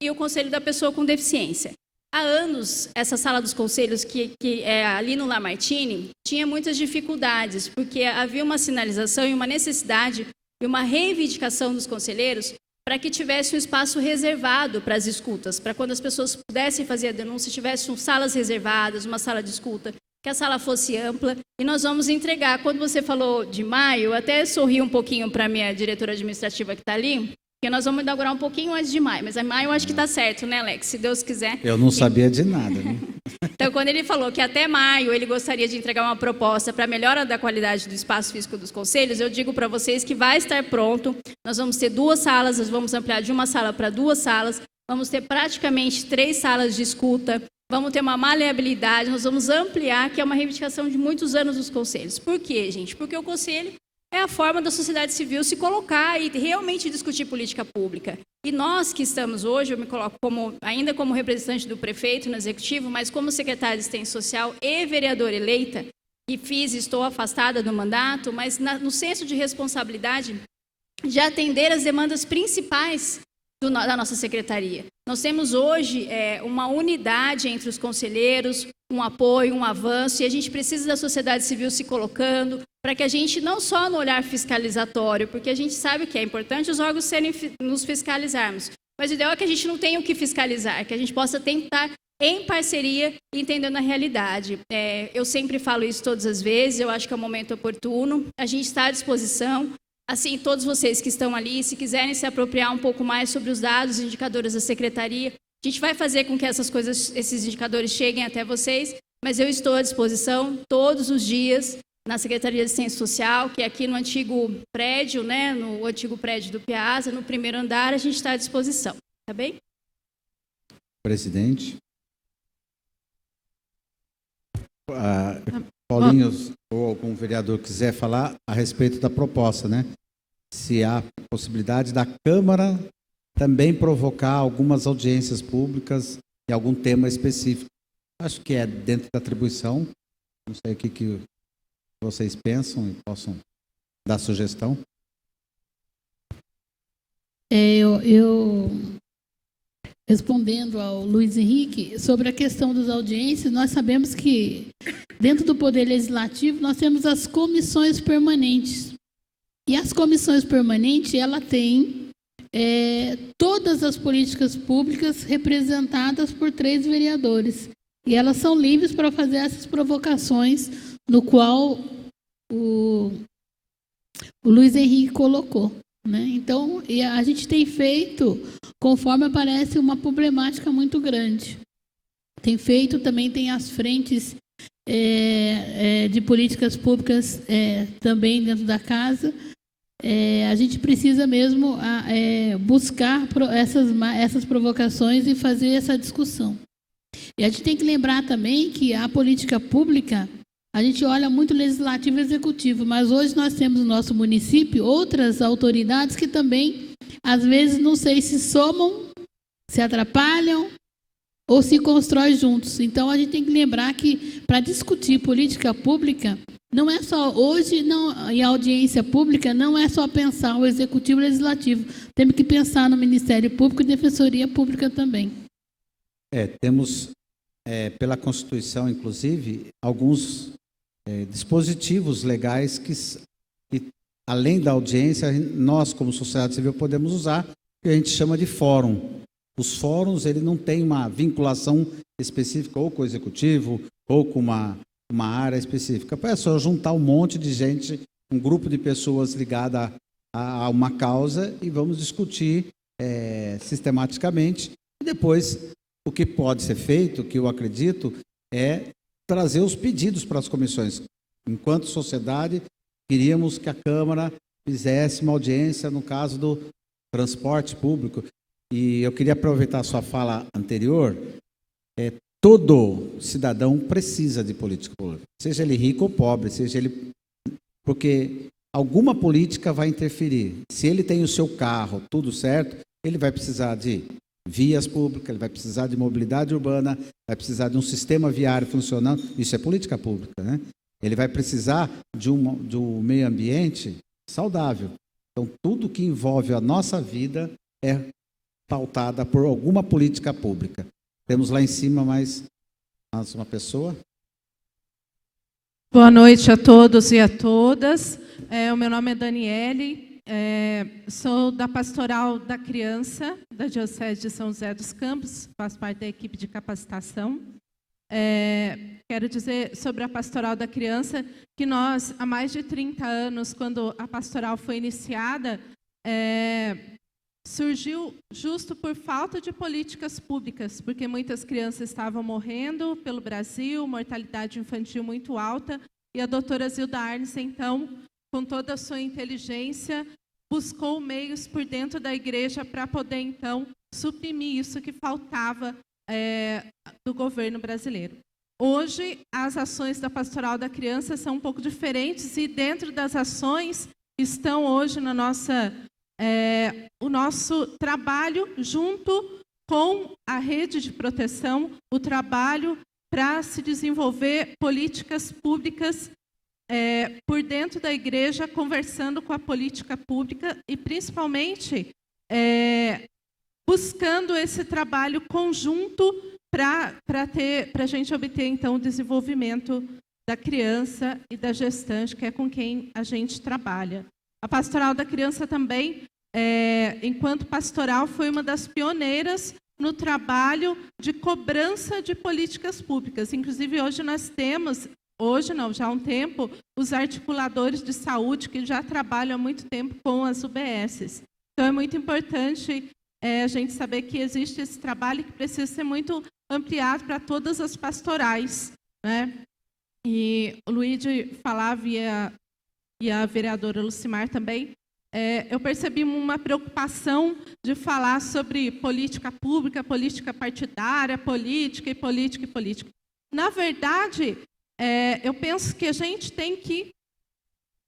e o Conselho da Pessoa com Deficiência. Há anos, essa sala dos conselhos, que é ali no Lamartine, tinha muitas dificuldades, porque havia uma sinalização e uma necessidade e uma reivindicação dos conselheiros para que tivesse um espaço reservado para as escutas, para quando as pessoas pudessem fazer a denúncia, tivessem salas reservadas, uma sala de escuta, que a sala fosse ampla, e nós vamos entregar. Quando você falou de maio, eu até sorri um pouquinho para a minha diretora administrativa que está ali, porque nós vamos inaugurar um pouquinho antes de maio, mas a maio eu acho que está certo, né, Alex? Se Deus quiser. Eu não sabia de nada, né? Então, quando ele falou que até maio ele gostaria de entregar uma proposta para a melhora da qualidade do espaço físico dos conselhos, eu digo para vocês que vai estar pronto. Nós vamos ter 2 salas, nós vamos ampliar de 1 sala para 2 salas, vamos ter praticamente 3 salas de escuta, vamos ter uma maleabilidade, nós vamos ampliar, que é uma reivindicação de muitos anos dos conselhos. Por quê, gente? Porque o conselho é a forma da sociedade civil se colocar e realmente discutir política pública. E nós que estamos hoje, eu me coloco ainda como representante do prefeito no executivo, mas como secretária de assistência social e vereadora eleita, e estou afastada do mandato, mas no senso de responsabilidade de atender as demandas principais da nossa secretaria. Nós temos hoje uma unidade entre os conselheiros, um apoio, um avanço, e a gente precisa da sociedade civil se colocando para que a gente, não só no olhar fiscalizatório, porque a gente sabe que é importante os órgãos nos fiscalizarmos, mas o ideal é que a gente não tenha o que fiscalizar, que a gente possa tentar em parceria, entendendo a realidade. Eu sempre falo isso todas as vezes, eu acho que é um momento oportuno, a gente está à disposição. Assim, todos vocês que estão ali, se quiserem se apropriar um pouco mais sobre os dados, indicadores da secretaria, a gente vai fazer com que esses indicadores cheguem até vocês, mas eu estou à disposição todos os dias na Secretaria de Assistência Social, que é aqui no antigo prédio, né, no antigo prédio do Piazza, no 1º andar, a gente está à disposição, tá bem? Presidente. Paulinho, ou algum vereador quiser falar a respeito da proposta, né? Se há possibilidade da Câmara também provocar algumas audiências públicas em algum tema específico. Acho que é dentro da atribuição. Não sei o que vocês pensam e possam dar sugestão. respondendo ao Luiz Henrique, sobre a questão das audiências, nós sabemos que dentro do Poder Legislativo nós temos as comissões permanentes. E as comissões permanentes, ela tem todas as políticas públicas representadas por 3 vereadores. E elas são livres para fazer essas provocações, no qual o Luiz Henrique colocou, né? Então, a gente tem feito, conforme aparece, uma problemática muito grande. Tem feito, também tem as frentes de políticas públicas também dentro da casa. A gente precisa mesmo buscar essas provocações e fazer essa discussão. E a gente tem que lembrar também que a política pública, a gente olha muito legislativo e executivo, mas hoje nós temos no nosso município outras autoridades que também, às vezes, não sei se somam, se atrapalham ou se constroem juntos. Então, a gente tem que lembrar que, para discutir política pública, não é só hoje, não, em audiência pública, não é só pensar o executivo e o legislativo. Temos que pensar no Ministério Público e Defensoria Pública também. Temos, pela Constituição, inclusive, alguns dispositivos legais que, além da audiência, nós, como sociedade civil, podemos usar, que a gente chama de fórum. Os fóruns, ele não tem uma vinculação específica ou com o executivo ou com uma área específica. É só juntar um monte de gente, um grupo de pessoas ligada a uma causa e vamos discutir sistematicamente. E depois, o que pode ser feito, que eu acredito, é trazer os pedidos para as comissões. Enquanto sociedade, queríamos que a Câmara fizesse uma audiência no caso do transporte público. E eu queria aproveitar a sua fala anterior. Todo cidadão precisa de política pública, seja ele rico ou pobre, seja ele... Porque alguma política vai interferir. Se ele tem o seu carro, tudo certo, ele vai precisar de vias públicas, ele vai precisar de mobilidade urbana, vai precisar de um sistema viário funcionando. Isso é política pública, né? Ele vai precisar de um meio ambiente saudável. Então, tudo que envolve a nossa vida é pautada por alguma política pública. Temos lá em cima mais uma pessoa. Boa noite a todos e a todas. O meu nome é Daniele, sou da Pastoral da Criança, da Diocese de São José dos Campos, faço parte da equipe de capacitação. Quero dizer sobre a Pastoral da Criança que nós, há mais de 30 anos, quando a pastoral foi iniciada, surgiu justo por falta de políticas públicas, porque muitas crianças estavam morrendo pelo Brasil, mortalidade infantil muito alta, e a doutora Zilda Arnes, então, com toda a sua inteligência, buscou meios por dentro da igreja para poder, então, suprimir isso que faltava do governo brasileiro. Hoje, as ações da Pastoral da Criança são um pouco diferentes, e dentro das ações estão hoje na nossa... o nosso trabalho junto com a rede de proteção, o trabalho para se desenvolver políticas públicas por dentro da igreja, conversando com a política pública e, principalmente, buscando esse trabalho conjunto para a gente obter, então, o desenvolvimento da criança e da gestante, que é com quem a gente trabalha. A Pastoral da Criança também, enquanto pastoral, foi uma das pioneiras no trabalho de cobrança de políticas públicas. Inclusive, hoje nós temos, já há um tempo, os articuladores de saúde que já trabalham há muito tempo com as UBSs. Então, é muito importante a gente saber que existe esse trabalho que precisa ser muito ampliado para todas as pastorais, né? E o Luigi falava, e a vereadora Lucimar também, eu percebi uma preocupação de falar sobre política pública, política partidária, política e política e política. Na verdade, eu penso que a gente tem que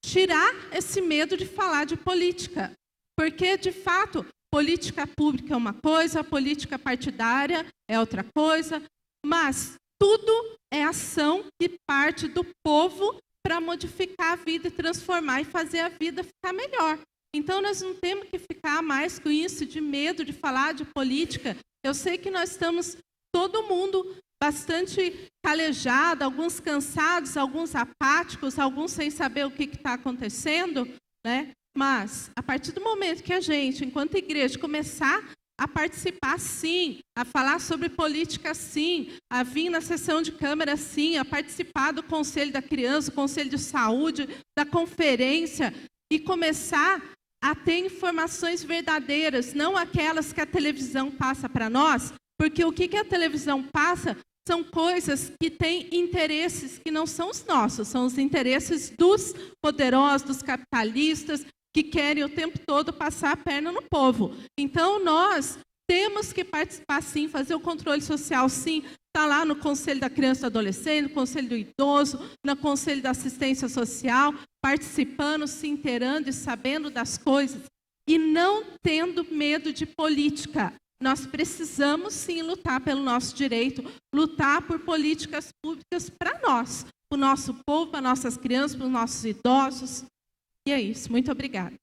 tirar esse medo de falar de política, porque, de fato, política pública é uma coisa, política partidária é outra coisa, mas tudo é ação que parte do povo para modificar a vida e transformar e fazer a vida ficar melhor. Então, nós não temos que ficar mais com isso de medo de falar de política. Eu sei que nós estamos, todo mundo, bastante calejado, alguns cansados, alguns apáticos, alguns sem saber o que está acontecendo, né? Mas, a partir do momento que a gente, enquanto igreja, começar a participar, sim, a falar sobre política, sim, a vir na sessão de câmara, sim, a participar do Conselho da Criança, do Conselho de Saúde, da conferência, e começar a ter informações verdadeiras, não aquelas que a televisão passa para nós, porque o que a televisão passa são coisas que têm interesses que não são os nossos, são os interesses dos poderosos, dos capitalistas, que querem o tempo todo passar a perna no povo. Então, nós temos que participar, sim, fazer o controle social, sim, estar lá no Conselho da Criança e do Adolescente, no Conselho do Idoso, no Conselho da Assistência Social, participando, se inteirando e sabendo das coisas, e não tendo medo de política. Nós precisamos, sim, lutar pelo nosso direito, lutar por políticas públicas para nós, para o nosso povo, para nossas crianças, para os nossos idosos. E é isso. Muito obrigada.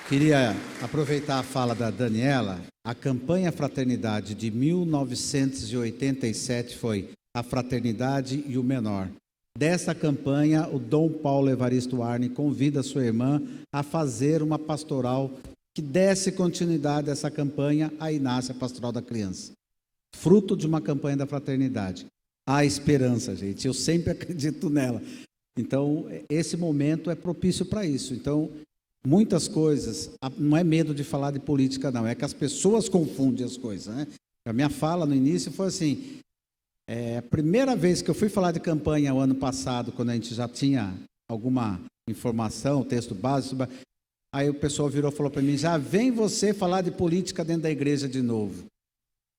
Queria aproveitar a fala da Daniela. A campanha Fraternidade de 1987 foi A Fraternidade e o Menor. Dessa campanha, o Dom Paulo Evaristo Arne convida sua irmã a fazer uma pastoral que desse continuidade a essa campanha, aí nasce a Pastoral da Criança. Fruto de uma campanha da fraternidade. Há esperança, gente. Eu sempre acredito nela. Então, esse momento é propício para isso. Então, muitas coisas, não é medo de falar de política, não. É que as pessoas confundem as coisas, né? A minha fala no início foi assim, a primeira vez que eu fui falar de campanha o ano passado, quando a gente já tinha alguma informação, texto básico, aí o pessoal virou e falou para mim, já vem você falar de política dentro da igreja de novo.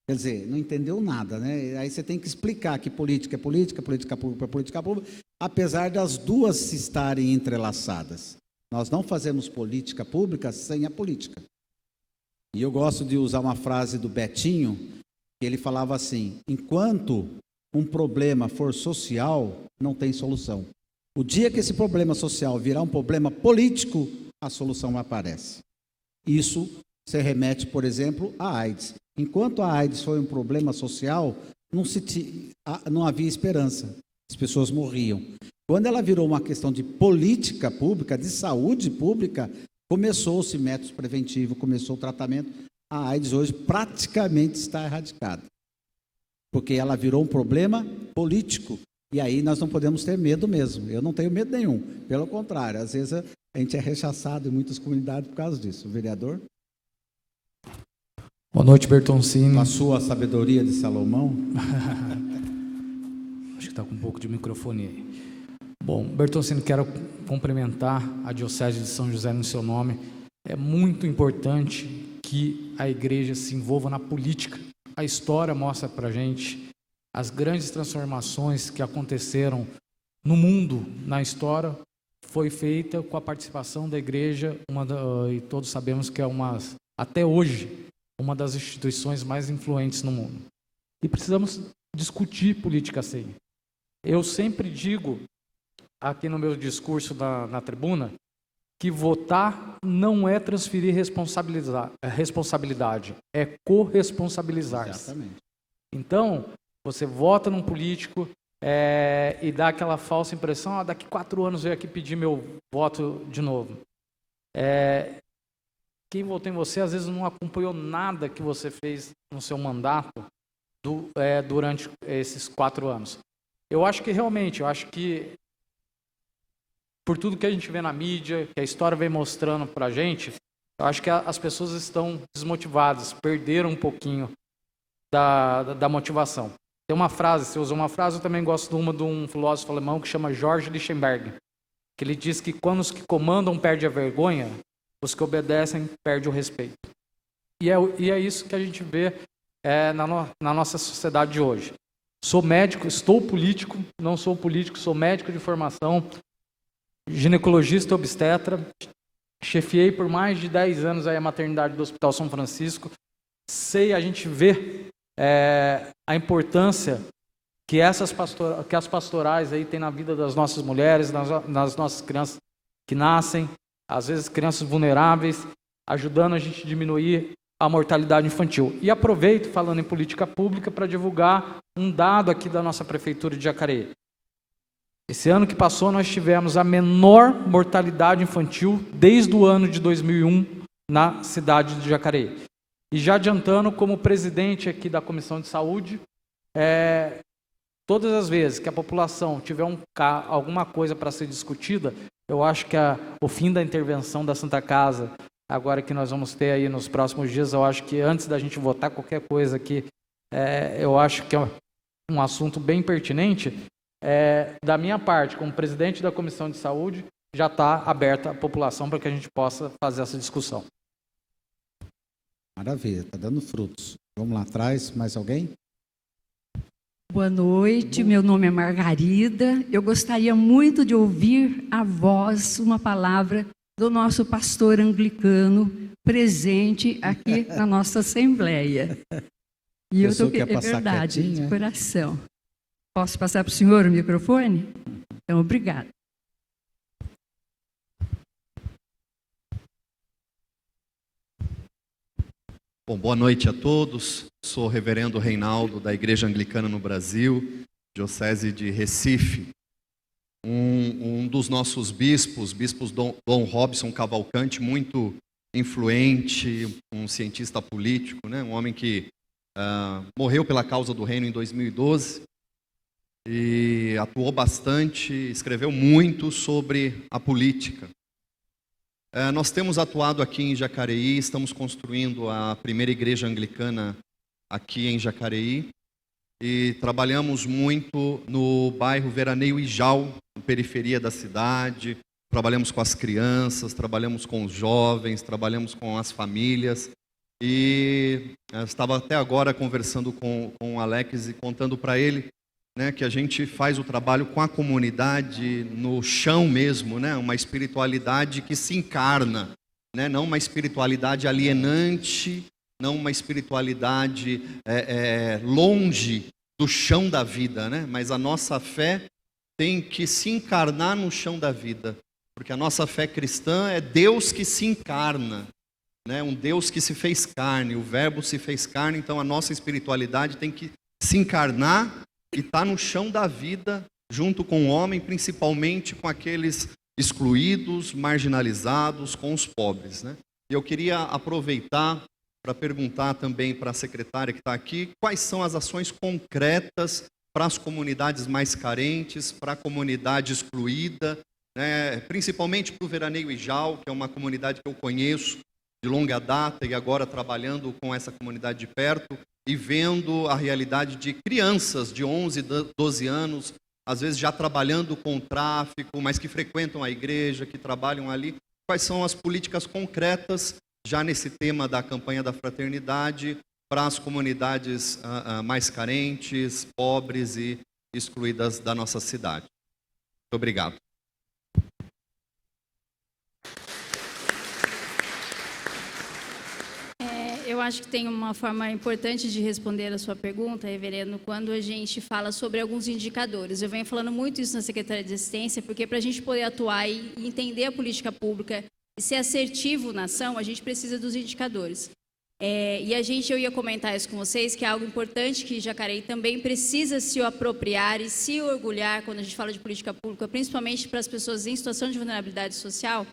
Quer dizer, não entendeu nada, né? Aí você tem que explicar que política é política, política pública é política pública, apesar das duas estarem entrelaçadas. Nós não fazemos política pública sem a política. E eu gosto de usar uma frase do Betinho, que ele falava assim, enquanto um problema for social, não tem solução. O dia que esse problema social virar um problema político, a solução aparece. Isso se remete, por exemplo, à AIDS. Enquanto a AIDS foi um problema social, não havia esperança. As pessoas morriam. Quando ela virou uma questão de política pública, de saúde pública, começou-se métodos preventivos, começou o tratamento. A AIDS hoje praticamente está erradicada. Porque ela virou um problema político. E aí nós não podemos ter medo mesmo. Eu não tenho medo nenhum. Pelo contrário, às vezes a gente é rechaçado em muitas comunidades por causa disso. O vereador? Boa noite, Bertoncini. Com a sua sabedoria de Salomão. Acho que está com um pouco de microfone aí. Bom, Bertoncini, quero cumprimentar a Diocese de São José no seu nome. É muito importante que a igreja se envolva na política. A história mostra para a gente as grandes transformações que aconteceram no mundo, na história, foi feita com a participação da igreja, e todos sabemos que é até hoje, uma das instituições mais influentes no mundo. E precisamos discutir política sim. Eu sempre digo, aqui no meu discurso na tribuna, que votar não é transferir responsabilidade, é corresponsabilizar-se. Exatamente. Então, você vota num político e dá aquela falsa impressão, daqui 4 anos eu venho aqui pedir meu voto de novo. Quem votou em você, às vezes, não acompanhou nada que você fez no seu mandato durante esses 4 anos. Eu acho que realmente, por tudo que a gente vê na mídia, que a história vem mostrando para a gente, eu acho que as pessoas estão desmotivadas, perderam um pouquinho da motivação. Tem uma frase, você usou uma frase, eu também gosto de um filósofo alemão que chama George Lichtenberg, que ele diz que quando os que comandam perdem a vergonha, os que obedecem perdem o respeito. E é isso que a gente vê na nossa sociedade de hoje. Sou médico, estou político, não sou político, sou médico de formação, ginecologista e obstetra, chefiei por mais de 10 anos a maternidade do Hospital São Francisco. A gente vê a importância que as pastorais aí têm na vida das nossas mulheres, nas nossas crianças que nascem. às vezes crianças vulneráveis, ajudando a gente a diminuir a mortalidade infantil. E aproveito, falando em política pública, para divulgar um dado aqui da nossa Prefeitura de Jacareí. Esse ano que passou, nós tivemos a menor mortalidade infantil desde o ano de 2001 na cidade de Jacareí. E já adiantando, como presidente aqui da Comissão de Saúde, todas as vezes que a população tiver alguma coisa para ser discutida, eu acho que o fim da intervenção da Santa Casa, agora que nós vamos ter aí nos próximos dias, eu acho que antes da gente votar qualquer coisa aqui, eu acho que é um assunto bem pertinente. Da minha parte, como presidente da Comissão de Saúde, já está aberta a população para que a gente possa fazer essa discussão. Maravilha, está dando frutos. Vamos lá atrás, mais alguém? Boa noite, meu nome é Margarida. Eu gostaria muito de ouvir a voz, uma palavra do nosso pastor anglicano presente aqui na nossa Assembleia. E eu estou é verdade, de coração. Posso passar para o senhor o microfone? Então, obrigada. Bom, boa noite a todos. Sou o reverendo Reinaldo, da Igreja Anglicana no Brasil, Diocese de Recife. Um dos nossos bispos Dom Robson Cavalcante, muito influente, um cientista político, né? Um homem que morreu pela causa do reino em 2012 e atuou bastante, escreveu muito sobre a política. Nós temos atuado aqui em Jacareí, estamos construindo a primeira igreja anglicana aqui em Jacareí e trabalhamos muito no bairro Veraneio Ijau, na periferia da cidade. Trabalhamos com as crianças, trabalhamos com os jovens, trabalhamos com as famílias e estava até agora conversando com o Alex e contando para ele, né, que a gente faz o trabalho com a comunidade no chão mesmo, né, uma espiritualidade que se encarna, né, não uma espiritualidade alienante, não uma espiritualidade longe do chão da vida, né, mas a nossa fé tem que se encarnar no chão da vida, porque a nossa fé cristã é Deus que se encarna, né, um Deus que se fez carne, o Verbo se fez carne, então a nossa espiritualidade tem que se encarnar e está no chão da vida, junto com o homem, principalmente com aqueles excluídos, marginalizados, com os pobres, né? E eu queria aproveitar para perguntar também para a secretária que está aqui, quais são as ações concretas para as comunidades mais carentes, para a comunidade excluída, né? Principalmente para o Veraneio Ijau, que é uma comunidade que eu conheço de longa data e agora trabalhando com essa comunidade de perto, e vendo a realidade de crianças de 11, 12 anos, às vezes já trabalhando com o tráfico, mas que frequentam a igreja, que trabalham ali. Quais são as políticas concretas, já nesse tema da campanha da fraternidade, para as comunidades mais carentes, pobres e excluídas da nossa cidade? Muito obrigado. Eu acho que tem uma forma importante de responder a sua pergunta, reverendo, quando a gente fala sobre alguns indicadores. Eu venho falando muito isso na Secretaria de Assistência, porque para a gente poder atuar e entender a política pública e ser assertivo na ação, a gente precisa dos indicadores. Eu ia comentar isso com vocês, que é algo importante que Jacareí também precisa se apropriar e se orgulhar quando a gente fala de política pública, principalmente para as pessoas em situação de vulnerabilidade social.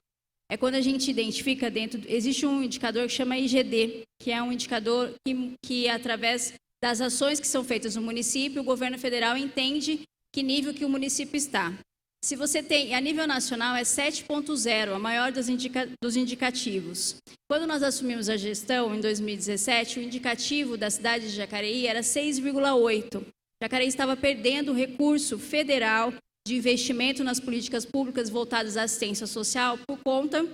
É quando a gente identifica existe um indicador que chama IGD, que é um indicador que através das ações que são feitas no município, o governo federal entende que nível que o município está. Se você tem, a nível nacional é 7.0, a maior dos indicativos. Quando nós assumimos a gestão, em 2017, o indicativo da cidade de Jacareí era 6,8. Jacareí estava perdendo recurso federal de investimento nas políticas públicas voltadas à assistência social por conta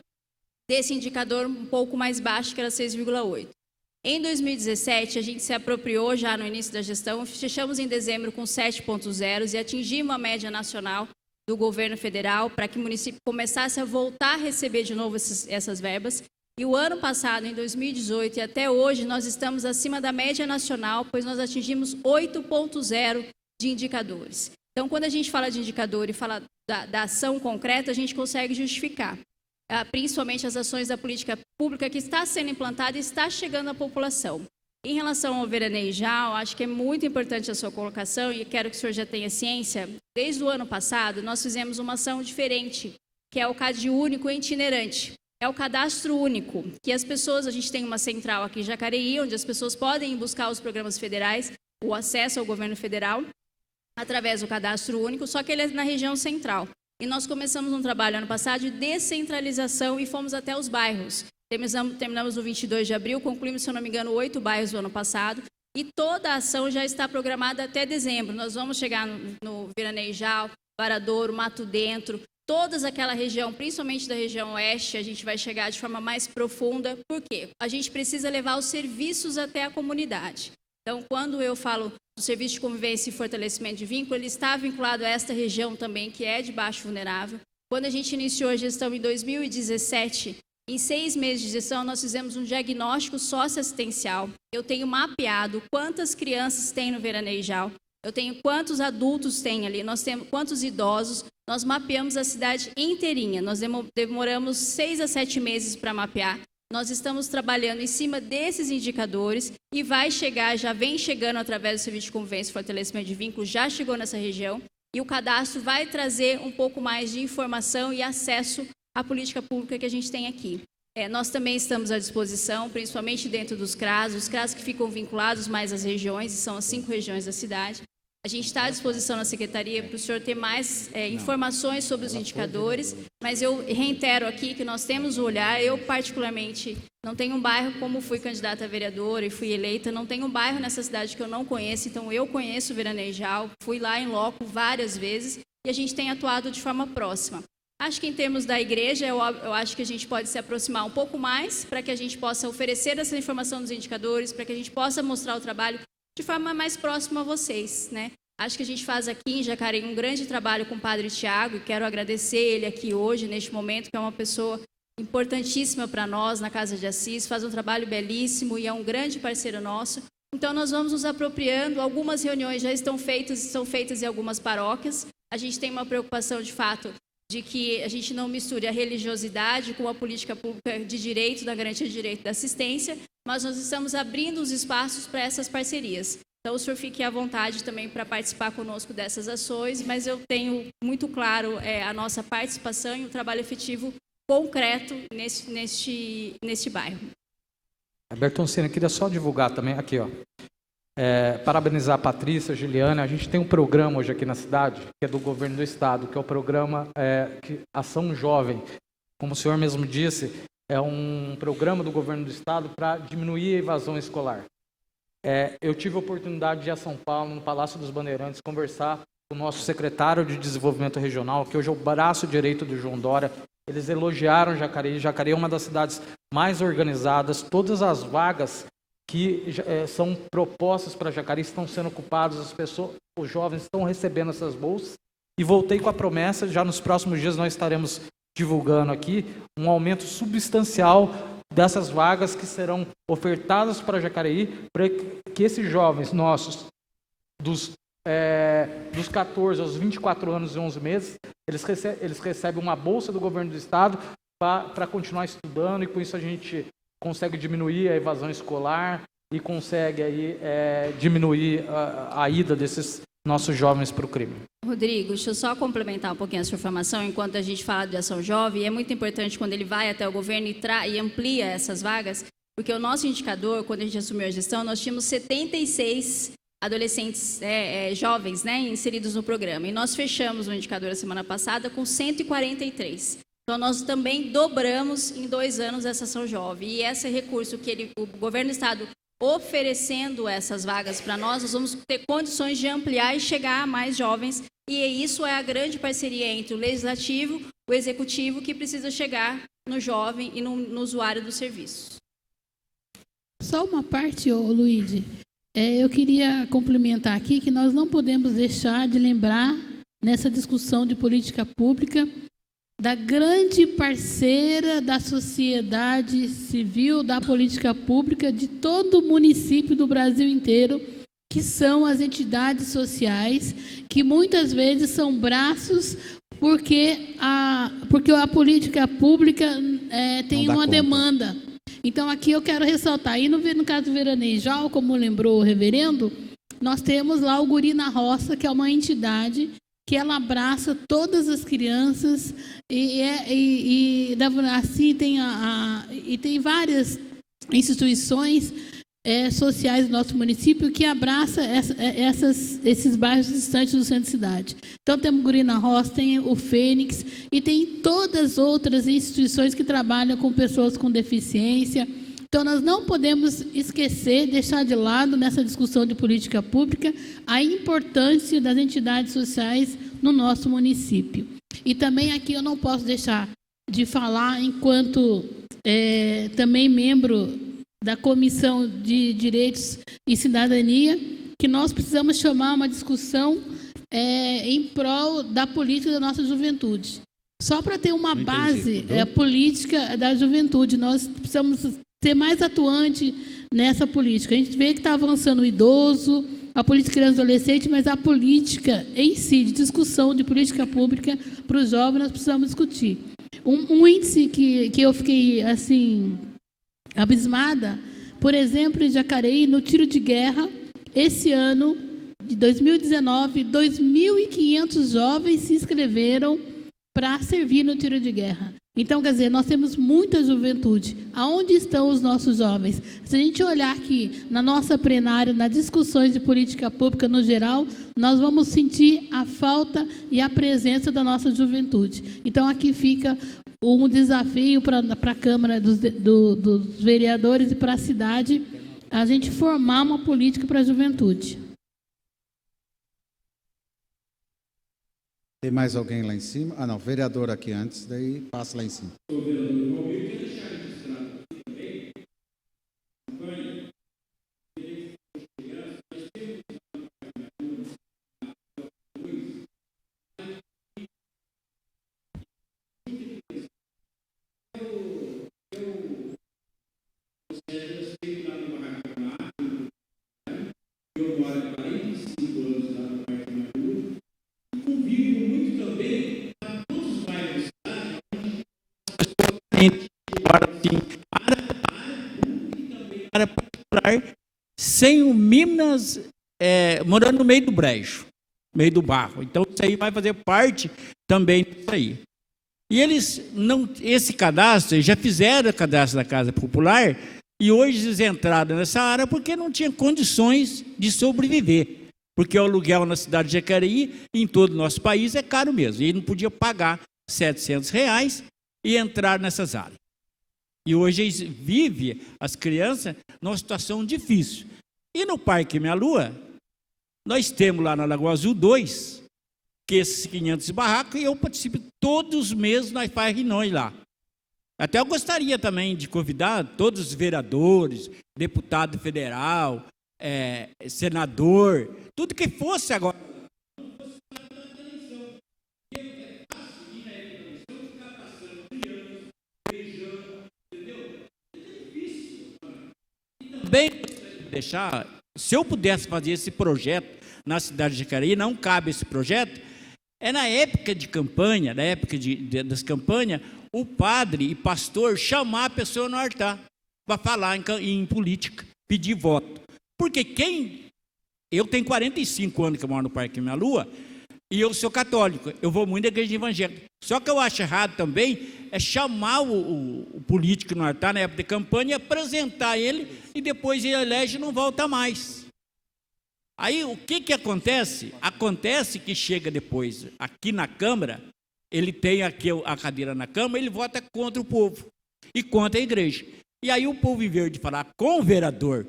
desse indicador um pouco mais baixo, que era 6,8. Em 2017, a gente se apropriou já no início da gestão, fechamos em dezembro com 7.0 e atingimos a média nacional do governo federal para que o município começasse a voltar a receber de novo essas verbas. E o ano passado, em 2018 e até hoje, nós estamos acima da média nacional, pois nós atingimos 8.0 de indicadores. Então, quando a gente fala de indicador e fala da ação concreta, a gente consegue justificar. principalmente as ações da política pública que está sendo implantada e está chegando à população. Em relação ao veranejal, acho que é muito importante a sua colocação e quero que o senhor já tenha ciência. Desde o ano passado, nós fizemos uma ação diferente, que é o CAD único itinerante. É o cadastro único, que as pessoas, a gente tem uma central aqui em Jacareí, onde as pessoas podem buscar os programas federais, o acesso ao governo federal, através do cadastro único, só que ele é na região central. E nós começamos um trabalho ano passado de descentralização e fomos até os bairros. Terminamos no 22 de abril, concluímos, se eu não me engano, 8 bairros do ano passado, e toda a ação já está programada até dezembro. Nós vamos chegar no Veranejal, Varadouro, Mato Dentro, toda aquela região, principalmente da região oeste, a gente vai chegar de forma mais profunda. Por quê? A gente precisa levar os serviços até a comunidade. Então, quando eu falo do serviço de convivência e fortalecimento de vínculo, ele está vinculado a esta região também, que é de baixo vulnerável. Quando a gente iniciou a gestão em 2017, em 6 meses de gestão, nós fizemos um diagnóstico socioassistencial. Eu tenho mapeado quantas crianças tem no Veranejal, eu tenho quantos adultos tem ali, nós temos quantos idosos. Nós mapeamos a cidade inteirinha, nós demoramos 6 a 7 meses para mapear. Nós estamos trabalhando em cima desses indicadores e vai chegar, já vem chegando através do Serviço de Convivência e Fortalecimento de Vínculo, já chegou nessa região, e o cadastro vai trazer um pouco mais de informação e acesso à política pública que a gente tem aqui. Nós também estamos à disposição, principalmente dentro dos CRAS, os CRAS que ficam vinculados mais às regiões, e são as 5 regiões da cidade. A gente está à disposição na Secretaria para o senhor ter mais informações sobre os indicadores, mas eu reitero aqui que nós temos o olhar. Eu, particularmente, não tenho um bairro, como fui candidata a vereadora e fui eleita, não tenho um bairro nessa cidade que eu não conheço, então eu conheço o Veranejal, fui lá em loco várias vezes e a gente tem atuado de forma próxima. Acho que em termos da igreja, eu acho que a gente pode se aproximar um pouco mais para que a gente possa oferecer essa informação dos indicadores, para que a gente possa mostrar o trabalho de forma mais próxima a vocês, né? Acho que a gente faz aqui em Jacareí um grande trabalho com o Padre Tiago, e quero agradecer ele aqui hoje, neste momento, que é uma pessoa importantíssima para nós na Casa de Assis, faz um trabalho belíssimo e é um grande parceiro nosso. Então, nós vamos nos apropriando, algumas reuniões já estão feitas em algumas paróquias. A gente tem uma preocupação, de fato, de que a gente não misture a religiosidade com a política pública de direito, da garantia de direito da assistência, mas nós estamos abrindo os espaços para essas parcerias. Então, o senhor fique à vontade também para participar conosco dessas ações, mas eu tenho muito claro a nossa participação e o trabalho efetivo concreto neste bairro. Bertoncini, queria só divulgar também, aqui, ó. Parabenizar a Patrícia, a Juliana. A gente tem um programa hoje aqui na cidade, que é do governo do estado, que é o programa Ação Jovem. Como o senhor mesmo disse, é um programa do governo do estado para diminuir a evasão escolar. Eu tive a oportunidade de ir a São Paulo, no Palácio dos Bandeirantes, conversar com o nosso secretário de Desenvolvimento Regional, que hoje é o braço direito do João Dória. Eles elogiaram Jacareí. Jacareí é uma das cidades mais organizadas. Todas as vagas que são propostas para Jacareí estão sendo ocupadas, os jovens estão recebendo essas bolsas. E voltei com a promessa, já nos próximos dias nós estaremos divulgando aqui um aumento substancial dessas vagas que serão ofertadas para Jacareí, para que esses jovens nossos, dos 14 aos 24 anos e 11 meses, eles recebem uma bolsa do governo do estado para continuar estudando, e com isso a gente consegue diminuir a evasão escolar e consegue aí, diminuir a ida desses nossos jovens para o crime. Rodrigo, deixa eu só complementar um pouquinho a sua informação enquanto a gente fala de ação jovem. É muito importante quando ele vai até o governo e amplia essas vagas, porque o nosso indicador, quando a gente assumiu a gestão, nós tínhamos 76 adolescentes jovens, né, inseridos no programa. E nós fechamos o indicador a semana passada com 143. Então, nós também dobramos em 2 anos essa ação jovem. E esse recurso que o governo do estado oferecendo essas vagas para nós vamos ter condições de ampliar e chegar a mais jovens. E isso é a grande parceria entre o legislativo, o executivo, que precisa chegar no jovem e no usuário dos serviços. Só uma parte, Luíde. Eu queria complementar aqui que nós não podemos deixar de lembrar, nessa discussão de política pública, da grande parceira da sociedade civil, da política pública, de todo o município do Brasil inteiro, que são as entidades sociais, que muitas vezes são braços porque a política pública tem Não dá uma conta. demanda. Então, aqui eu quero ressaltar, e no caso do Veranejal, como lembrou o reverendo, nós temos lá o Guri na Roça, que é uma entidade que ela abraça todas as crianças assim tem várias instituições sociais do nosso município que abraça esses bairros distantes do centro de cidade. Então temos o Guri na Roça, tem o Fênix e tem todas as outras instituições que trabalham com pessoas com deficiência. Então, nós não podemos esquecer, deixar de lado, nessa discussão de política pública, a importância das entidades sociais no nosso município. E também aqui eu não posso deixar de falar, enquanto também membro da Comissão de Direitos e Cidadania, que nós precisamos chamar uma discussão em prol da política da nossa juventude. Só para ter uma base política da juventude, nós precisamos ser mais atuante nessa política. A gente vê que está avançando o idoso, a política criança e adolescente, mas a política em si, de discussão de política pública para os jovens, nós precisamos discutir. Um índice que eu fiquei assim abismada, por exemplo, em Jacareí, no tiro de guerra, esse ano de 2019, 2.500 jovens se inscreveram para servir no tiro de guerra. Então, quer dizer, nós temos muita juventude. Aonde estão os nossos jovens? Se a gente olhar aqui na nossa plenária, nas discussões de política pública no geral, nós vamos sentir a falta e a presença da nossa juventude. Então, aqui fica um desafio para a Câmara dos Vereadores e para a cidade, a gente formar uma política para a juventude. Tem mais alguém lá em cima? Ah, não, vereador aqui antes, daí passa lá em cima. Área particular, sem o Minas morando no meio do brejo, no meio do barro. Então, isso aí vai fazer parte também disso aí. E eles não, esse cadastro, eles já fizeram o cadastro da Casa Popular e hoje eles entraram nessa área porque não tinham condições de sobreviver. Porque o aluguel na cidade de Jacareí, em todo o nosso país, é caro mesmo. E ele não podia pagar R$700 e entrar nessas áreas. E hoje eles vivem, as crianças, numa situação difícil. E no Parque Minha Lua, nós temos lá na Lagoa Azul 2, que esses 500 barracos, e eu participo todos os meses, nós fazemos reuniões lá. Até eu gostaria também de convidar todos os vereadores, deputado federal, senador, tudo que fosse agora. Também deixar, se eu pudesse fazer esse projeto na cidade de Jacareí, não cabe esse projeto, na época de campanha, na época das campanhas, o padre e pastor chamar a pessoa no altar para falar em política, pedir voto. Porque eu tenho 45 anos que eu moro no Parque Minha Lua, e eu sou católico, eu vou muito à igreja evangélica. Só que eu acho errado também chamar o político no altar na época de campanha e apresentar ele e depois ele elege e não volta mais. Aí o que acontece? Acontece que chega depois aqui na Câmara, ele tem aqui a cadeira na Câmara, ele vota contra o povo e contra a igreja. E aí o povo, em vez de falar com o vereador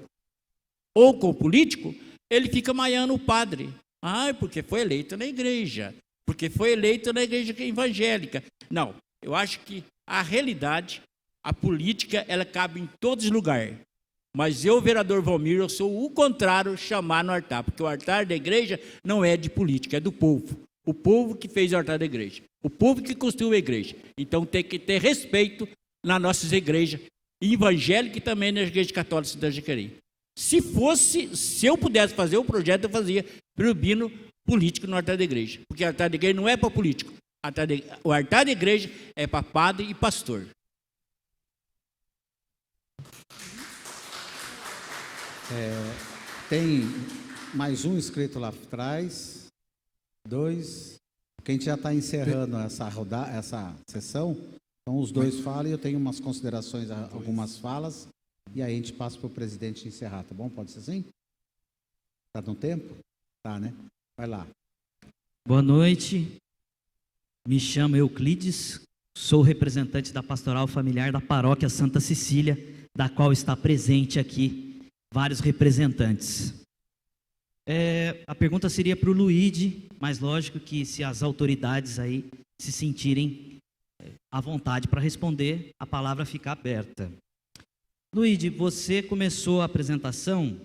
ou com o político, ele fica maiando o padre. Porque foi eleito na igreja, porque foi eleito na igreja evangélica. Não, eu acho que a realidade, a política, ela cabe em todos os lugares. Mas eu, vereador Valmir, eu sou o contrário, chamar no altar, porque o altar da igreja não é de política, é do povo. O povo que fez o altar da igreja, o povo que construiu a igreja. Então tem que ter respeito nas nossas igrejas, evangélica e também na igreja católica da Jacareí. Se eu pudesse fazer o projeto, eu fazia proibindo político no altar da igreja. Porque o altar da igreja não é para político. O altar da igreja é para padre e pastor. Tem mais um inscrito lá atrás, 2. Porque a gente já está encerrando essa sessão, então os 2 falam e eu tenho umas considerações, algumas falas, e aí a gente passa para o presidente encerrar, tá bom? Pode ser assim? Está no tempo? Tá, né? Vai lá. Boa noite, me chamo Euclides, sou representante da Pastoral Familiar da Paróquia Santa Cecília, da qual está presente aqui vários representantes. A pergunta seria para o Luíde, mas lógico que se as autoridades aí se sentirem à vontade para responder, a palavra fica aberta. Luíde, você começou a apresentação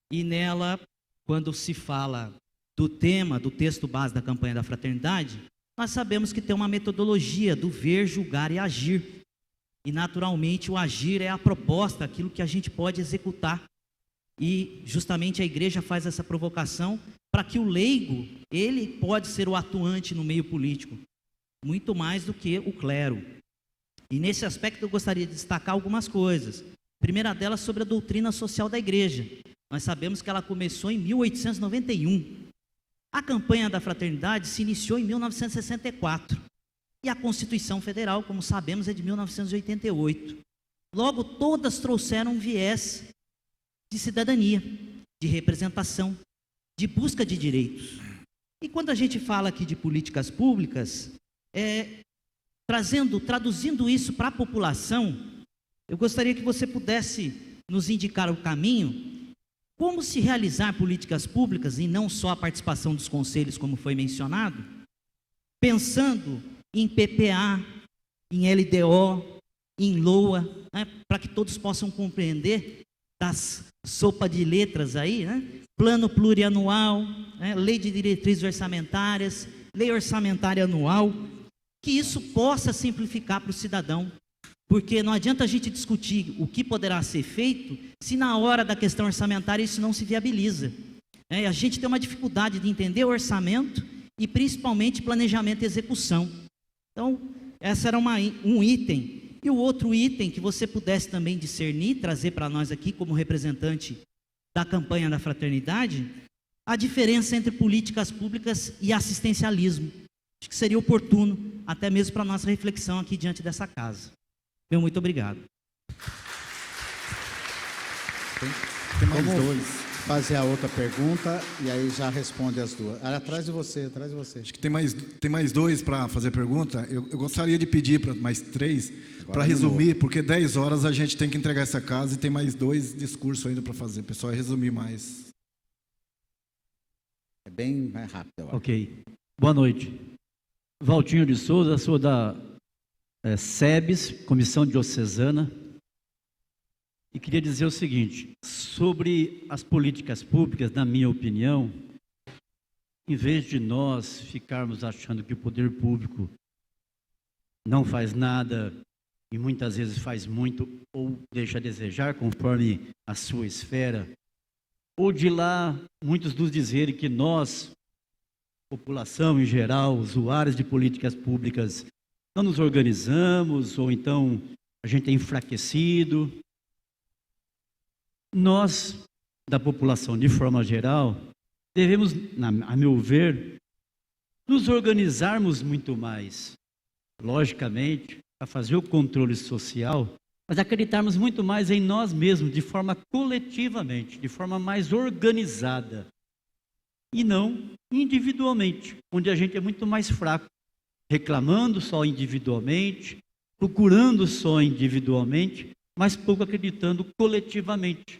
e nela, quando se fala do tema, do texto base da campanha da fraternidade, nós sabemos que tem uma metodologia do ver, julgar e agir. E naturalmente o agir é a proposta, aquilo que a gente pode executar. E justamente a igreja faz essa provocação para que o leigo, ele pode ser o atuante no meio político, muito mais do que o clero. E nesse aspecto eu gostaria de destacar algumas coisas. A primeira delas sobre a doutrina social da igreja. Nós sabemos que ela começou em 1891. A campanha da fraternidade se iniciou em 1964. E a Constituição Federal, como sabemos, é de 1988. Logo, todas trouxeram um viés de cidadania, de representação, de busca de direitos. E quando a gente fala aqui de políticas públicas, traduzindo isso para a população, eu gostaria que você pudesse nos indicar o caminho, como se realizar políticas públicas e não só a participação dos conselhos, como foi mencionado, pensando em PPA, em LDO, em LOA, né, para que todos possam compreender das sopa de letras aí, né? Plano plurianual, né? Lei de diretrizes orçamentárias, lei orçamentária anual, que isso possa simplificar para o cidadão, porque não adianta a gente discutir o que poderá ser feito se na hora da questão orçamentária isso não se viabiliza. A gente tem uma dificuldade de entender o orçamento e principalmente planejamento e execução. Então, essa era um item. E o outro item que você pudesse também discernir, trazer para nós aqui como representante da campanha da fraternidade, a diferença entre políticas públicas e assistencialismo. Acho que seria oportuno, até mesmo para a nossa reflexão aqui diante dessa casa. Meu muito obrigado. Tem mais 2. Fazer a outra pergunta e aí já responde as 2. Atrás de você. Acho que tem mais 2 para fazer pergunta. Eu gostaria de pedir para mais 3, para resumir, porque 10 horas a gente tem que entregar essa casa e tem mais 2 discursos ainda para fazer. Pessoal, resumir mais. É bem mais rápido. Ok. Boa noite. Valtinho de Souza, sou da SEBS, Comissão Diocesana. E queria dizer o seguinte, sobre as políticas públicas, na minha opinião, em vez de nós ficarmos achando que o poder público não faz nada e muitas vezes faz muito ou deixa a desejar conforme a sua esfera, ou de lá muitos nos dizerem que nós, população em geral, usuários de políticas públicas, não nos organizamos ou então a gente é enfraquecido. Nós, da população de forma geral, devemos, a meu ver, nos organizarmos muito mais, logicamente, para fazer o controle social, mas acreditarmos muito mais em nós mesmos, de forma coletivamente, de forma mais organizada, e não individualmente, onde a gente é muito mais fraco, reclamando só individualmente, procurando só individualmente, mas pouco acreditando coletivamente.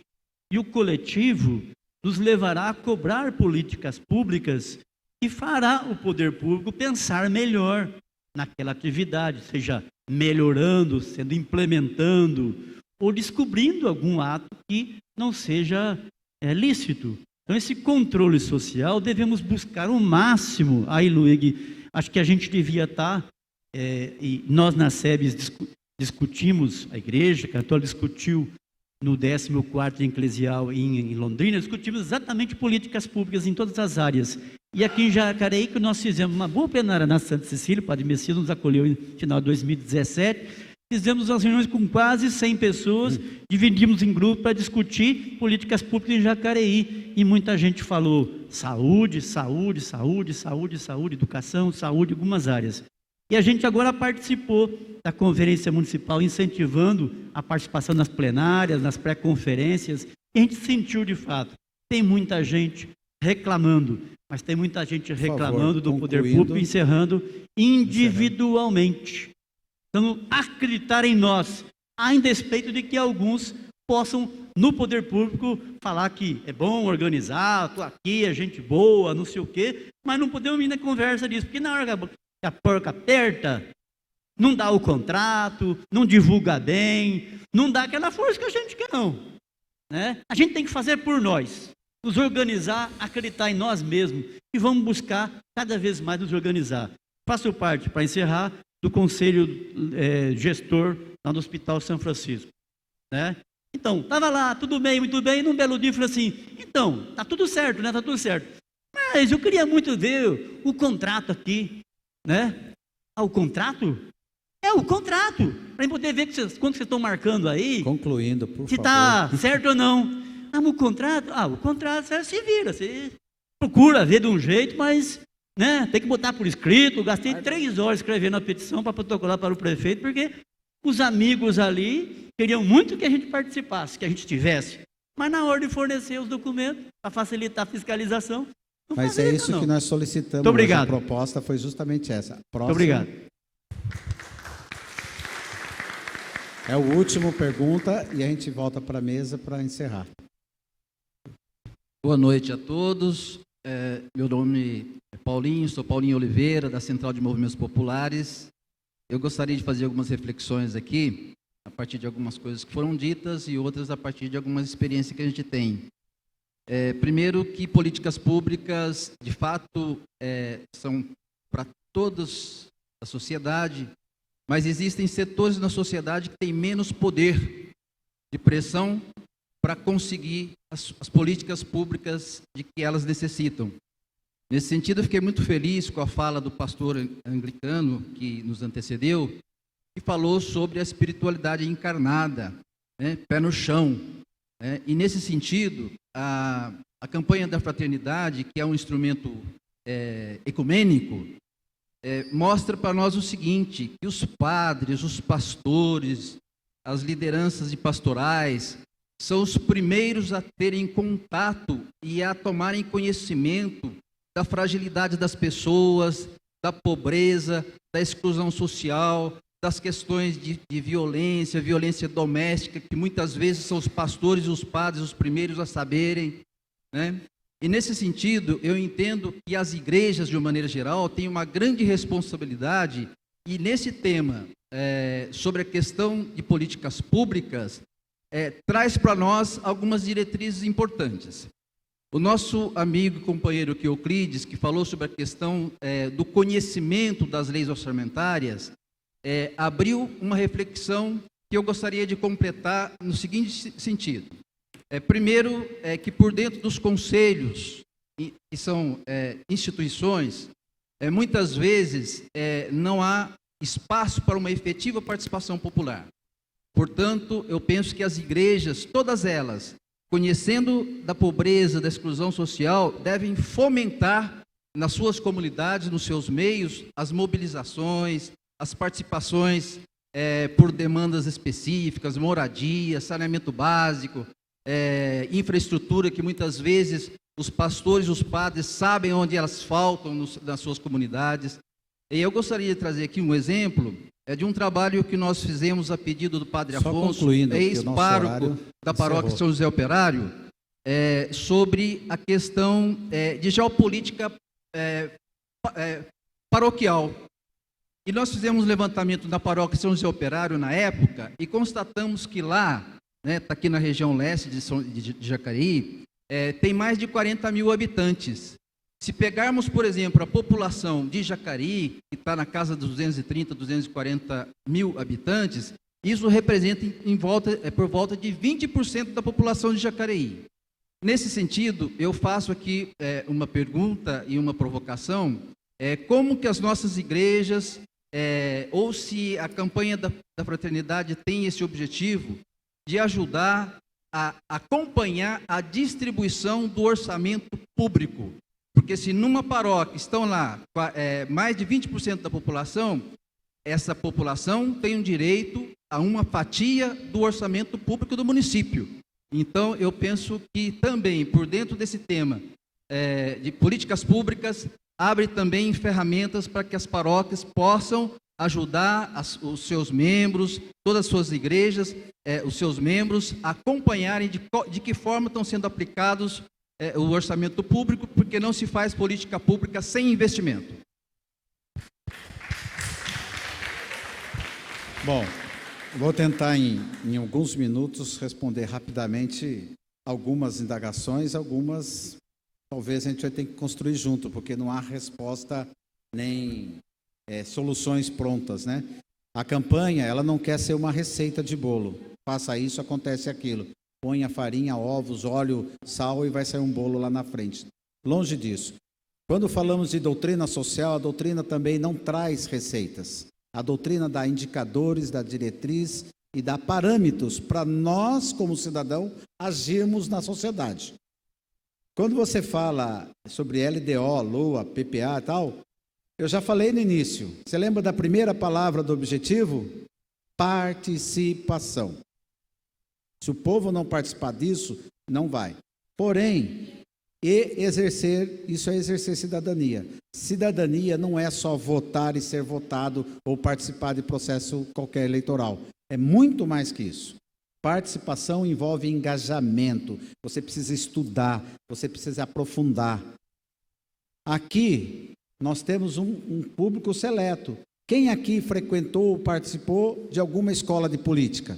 E o coletivo nos levará a cobrar políticas públicas que fará o poder público pensar melhor naquela atividade, seja melhorando, sendo implementando, ou descobrindo algum ato que não seja lícito. Então, esse controle social devemos buscar o máximo. Aí, Luigi, acho que a gente devia estar, e nós na SEBS discutimos, a Igreja Católica discutiu no 14º Eclesial em Londrina, discutimos exatamente políticas públicas em todas as áreas. E aqui em Jacareí, que nós fizemos uma boa plenária na Santa Cecília, o Padre Messias nos acolheu no final de 2017, fizemos umas reuniões com quase 100 pessoas, dividimos em grupos para discutir políticas públicas em Jacareí, e muita gente falou saúde, saúde, saúde, saúde, saúde, educação, saúde, algumas áreas. E a gente agora participou da conferência municipal, incentivando a participação nas plenárias, nas pré-conferências, e a gente sentiu de fato, tem muita gente reclamando, mas tem muita gente reclamando do poder público, encerrando individualmente. Então, acreditar em nós, a despeito de que alguns possam, no poder público, falar que é bom organizar, estou aqui, é gente boa, não sei o quê, mas não podemos ir na conversa disso, porque na hora que a porca aperta, não dá o contrato, não divulga bem, não dá aquela força que a gente quer, não. Né? A gente tem que fazer por nós, nos organizar, acreditar em nós mesmos, e vamos buscar cada vez mais nos organizar. Faço parte, para encerrar, do conselho gestor lá no Hospital São Francisco. Né? Então, estava lá, tudo bem, muito bem, e num belo dia eu falei assim, então, está tudo certo, né? Está tudo certo. Mas eu queria muito ver o contrato aqui. Né? Ah, o contrato? É o contrato, para poder ver que quando vocês estão marcando aí, concluindo, por se está certo ou não. Ah, o contrato você se vira, você procura ver de um jeito, mas né, tem que botar por escrito. Gastei 3 horas escrevendo a petição para protocolar para o prefeito, porque os amigos ali queriam muito que a gente participasse, que a gente tivesse, mas na hora de fornecer os documentos, para facilitar a fiscalização, mas é isso que nós solicitamos. Muito obrigado. A proposta foi justamente essa. Muito obrigado. É o último pergunta e a gente volta para a mesa para encerrar. Boa noite a todos. Meu nome é Paulinho, sou Paulinho Oliveira, da Central de Movimentos Populares. Eu gostaria de fazer algumas reflexões aqui, a partir de algumas coisas que foram ditas e outras a partir de algumas experiências que a gente tem. Primeiro, que políticas públicas, de fato, são para todos a sociedade, mas existem setores na sociedade que têm menos poder de pressão para conseguir as políticas públicas de que elas necessitam. Nesse sentido, eu fiquei muito feliz com a fala do pastor anglicano que nos antecedeu, que falou sobre a espiritualidade encarnada, né, pé no chão. E nesse sentido, a campanha da fraternidade, que é um instrumento ecumênico, mostra para nós o seguinte, que os padres, os pastores, as lideranças de pastorais, são os primeiros a terem contato e a tomarem conhecimento da fragilidade das pessoas, da pobreza, da exclusão social, das questões de violência, violência doméstica, que muitas vezes são os pastores e os padres os primeiros a saberem, né? E nesse sentido, eu entendo que as igrejas, de uma maneira geral, têm uma grande responsabilidade, e nesse tema, sobre a questão de políticas públicas, traz para nós algumas diretrizes importantes. O nosso amigo e companheiro Euclides, que falou sobre a questão do conhecimento das leis orçamentárias, abriu uma reflexão que eu gostaria de completar no seguinte sentido. Primeiro, que por dentro dos conselhos, que são instituições, muitas vezes não há espaço para uma efetiva participação popular. Portanto, eu penso que as igrejas, todas elas, conhecendo da pobreza, da exclusão social, devem fomentar nas suas comunidades, nos seus meios, as mobilizações, as participações por demandas específicas, moradia, saneamento básico, infraestrutura que muitas vezes os pastores, os padres sabem onde elas faltam nas suas comunidades. E eu gostaria de trazer aqui um exemplo de um trabalho que nós fizemos a pedido do Padre Afonso, ex-pároco da paróquia São José Operário, sobre a questão de geopolítica paroquial. E nós fizemos um levantamento na paróquia São José Operário na época e constatamos que lá, está aqui na região leste de Jacareí, tem mais de 40 mil habitantes. Se pegarmos, por exemplo, a população de Jacareí, que está na casa dos 230, 240 mil habitantes, isso representa por volta de 20% da população de Jacareí. nesse sentido, eu faço aqui uma pergunta e uma provocação. Como que as nossas igrejas, ou se a campanha da fraternidade tem esse objetivo de ajudar a acompanhar a distribuição do orçamento público? Porque se numa paróquia estão lá mais de 20% da população, essa população tem um direito a uma fatia do orçamento público do município. Então, eu penso que também, por dentro desse tema de políticas públicas, abre também ferramentas para que as paróquias possam ajudar os seus membros, todas as suas igrejas, os seus membros, a acompanharem de que forma estão sendo aplicados o orçamento público, porque não se faz política pública sem investimento. Bom, vou tentar em alguns minutos responder rapidamente algumas indagações, algumas talvez a gente vai ter que construir junto, porque não há resposta nem soluções prontas, né? A campanha, ela não quer ser uma receita de bolo. Faça isso, acontece aquilo. Ponha farinha, ovos, óleo, sal e vai sair um bolo lá na frente. Longe disso. Quando falamos de doutrina social, a doutrina também não traz receitas. A doutrina dá indicadores, dá diretriz e dá parâmetros para nós, como cidadão, agirmos na sociedade. Quando você fala sobre LDO, LOA, PPA e tal, eu já falei no início. Você lembra da primeira palavra do objetivo? Participação. Se o povo não participar disso, não vai. Porém, isso é exercer cidadania. Cidadania não é só votar e ser votado ou participar de processo qualquer eleitoral. É muito mais que isso. Participação envolve engajamento. Você precisa estudar, você precisa aprofundar. Aqui, nós temos um público seleto. Quem aqui frequentou ou participou de alguma escola de política?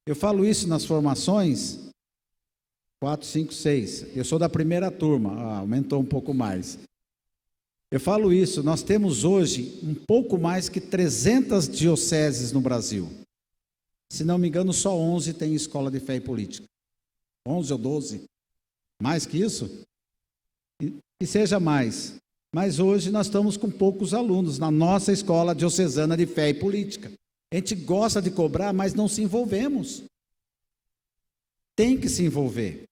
Eu falo isso nas formações, 4, 5, 6. Eu sou da primeira turma, aumentou um pouco mais. Eu falo isso, nós temos hoje um pouco mais que 300 dioceses no Brasil. Se não me engano, só 11 tem escola de fé e política. 11 ou 12. Mais que isso? E seja mais. Mas hoje nós estamos com poucos alunos na nossa escola diocesana de fé e política. A gente gosta de cobrar, mas não se envolvemos. Tem que se envolver.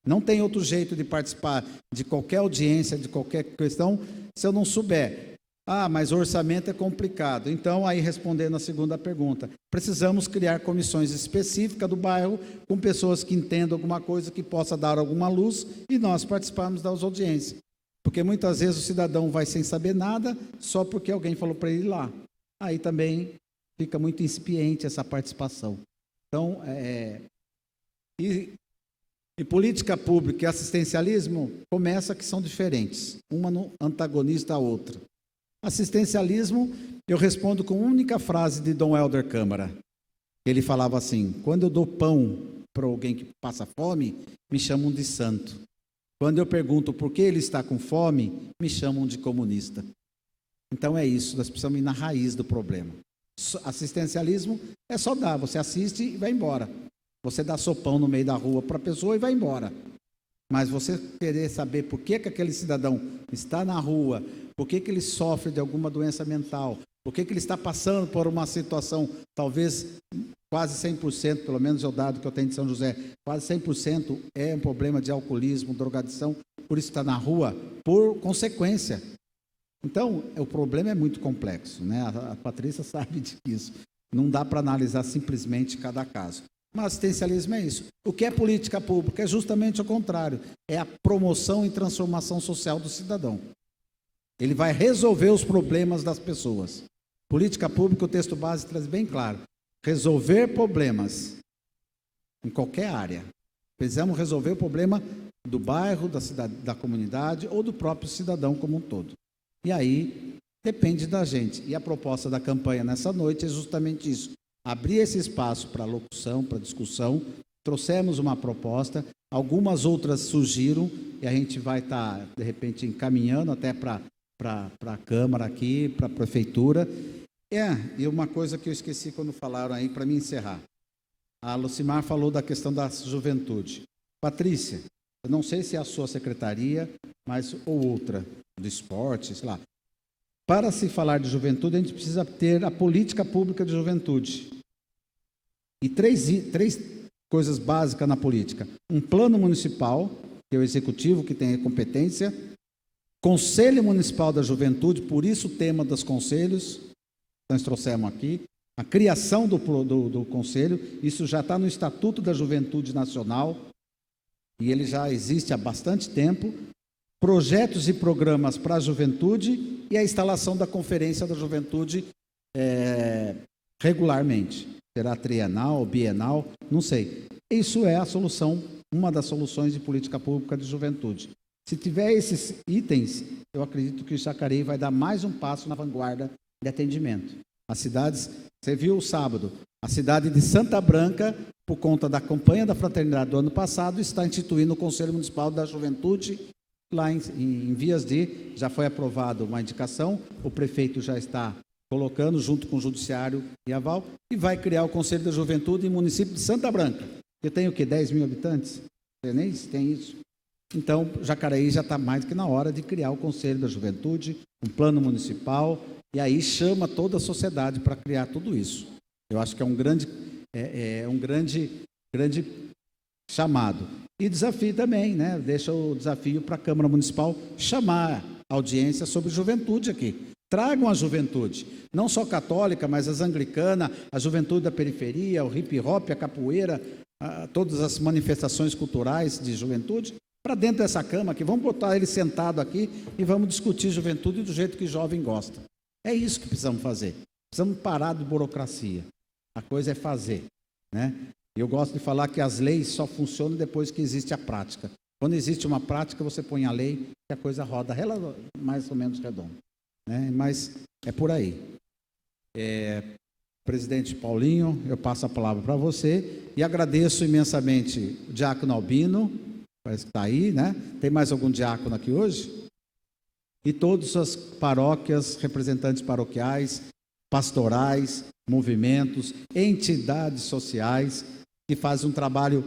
Não tem outro jeito de participar de qualquer audiência, de qualquer questão, se eu não souber. Mas o orçamento é complicado. Então, aí respondendo a segunda pergunta, precisamos criar comissões específicas do bairro, com pessoas que entendam alguma coisa, que possa dar alguma luz, e nós participarmos das audiências. Porque muitas vezes o cidadão vai sem saber nada, só porque alguém falou para ele ir lá. Aí também fica muito incipiente essa participação. Então, e política pública e assistencialismo começa que são diferentes. Uma não antagoniza a outra. Assistencialismo, eu respondo com uma única frase de Dom Helder Câmara. Ele falava assim: quando eu dou pão para alguém que passa fome, me chamam de santo. Quando eu pergunto por que ele está com fome, me chamam de comunista. Então é isso, nós precisamos ir na raiz do problema. Assistencialismo é só dar, você assiste e vai embora. Você dá sopão no meio da rua para a pessoa e vai embora. Mas você querer saber por que aquele cidadão está na rua, por que ele sofre de alguma doença mental, por que ele está passando por uma situação, talvez quase 100%, pelo menos é o dado que eu tenho de São José, quase 100% é um problema de alcoolismo, drogadição, por isso está na rua, por consequência. Então, o problema é muito complexo, né? A Patrícia sabe disso. Não dá para analisar simplesmente cada caso. Mas assistencialismo é isso. O que é política pública? É justamente o contrário. É a promoção e transformação social do cidadão. Ele vai resolver os problemas das pessoas. Política pública, o texto base traz bem claro. Resolver problemas em qualquer área. Precisamos resolver o problema do bairro, da cidade, da comunidade ou do próprio cidadão como um todo. E aí, depende da gente. E a proposta da campanha nessa noite é justamente isso. Abrir esse espaço para locução, para discussão. Trouxemos uma proposta, algumas outras surgiram e a gente vai estar, de repente, encaminhando até para a Câmara aqui, para a Prefeitura. E uma coisa que eu esqueci quando falaram aí, para me encerrar. A Lucimar falou da questão da juventude. Patrícia, eu não sei se é a sua secretaria, mas ou outra, do esporte, sei lá. Para se falar de juventude, a gente precisa ter a política pública de juventude. E três coisas básicas na política. Um plano municipal, que é o executivo, que tem a competência. Conselho Municipal da Juventude, por isso o tema dos conselhos, nós trouxemos aqui. A criação do conselho, isso já está no Estatuto da Juventude Nacional, e ele já existe há bastante tempo. Projetos e programas para a juventude e a instalação da Conferência da Juventude regularmente. Será trienal, bienal, não sei. Isso é a solução, uma das soluções de política pública de juventude. Se tiver esses itens, eu acredito que o Jacareí vai dar mais um passo na vanguarda de atendimento. As cidades, você viu o sábado, a cidade de Santa Branca, por conta da campanha da fraternidade do ano passado, está instituindo o Conselho Municipal da Juventude, lá em vias de, já foi aprovada uma indicação, o prefeito já está colocando, junto com o judiciário e aval, e vai criar o Conselho da Juventude em município de Santa Branca. Eu tenho o quê? 10 mil habitantes? Você nem tem isso. Então, Jacareí já está mais do que na hora de criar o Conselho da Juventude, um plano municipal, e aí chama toda a sociedade para criar tudo isso. Eu acho que é um grande chamado. E desafio também, né? Deixa o desafio para a Câmara Municipal chamar a audiência sobre juventude aqui. Tragam a juventude, não só católica, mas as anglicanas, a juventude da periferia, o hip hop, a capoeira, todas as manifestações culturais de juventude, para dentro dessa cama aqui. Vamos botar ele sentado aqui e vamos discutir juventude do jeito que jovem gosta. É isso que precisamos fazer. Precisamos parar de burocracia. A coisa é fazer, né? Eu gosto de falar que as leis só funcionam depois que existe a prática. Quando existe uma prática, você põe a lei e a coisa roda mais ou menos redonda, né? Mas é por aí. Presidente Paulinho, eu passo a palavra para você e agradeço imensamente o diácono Albino, parece que está aí, né? Tem mais algum diácono aqui hoje? E todas as paróquias, representantes paroquiais, pastorais, movimentos, entidades sociais, que fazem um trabalho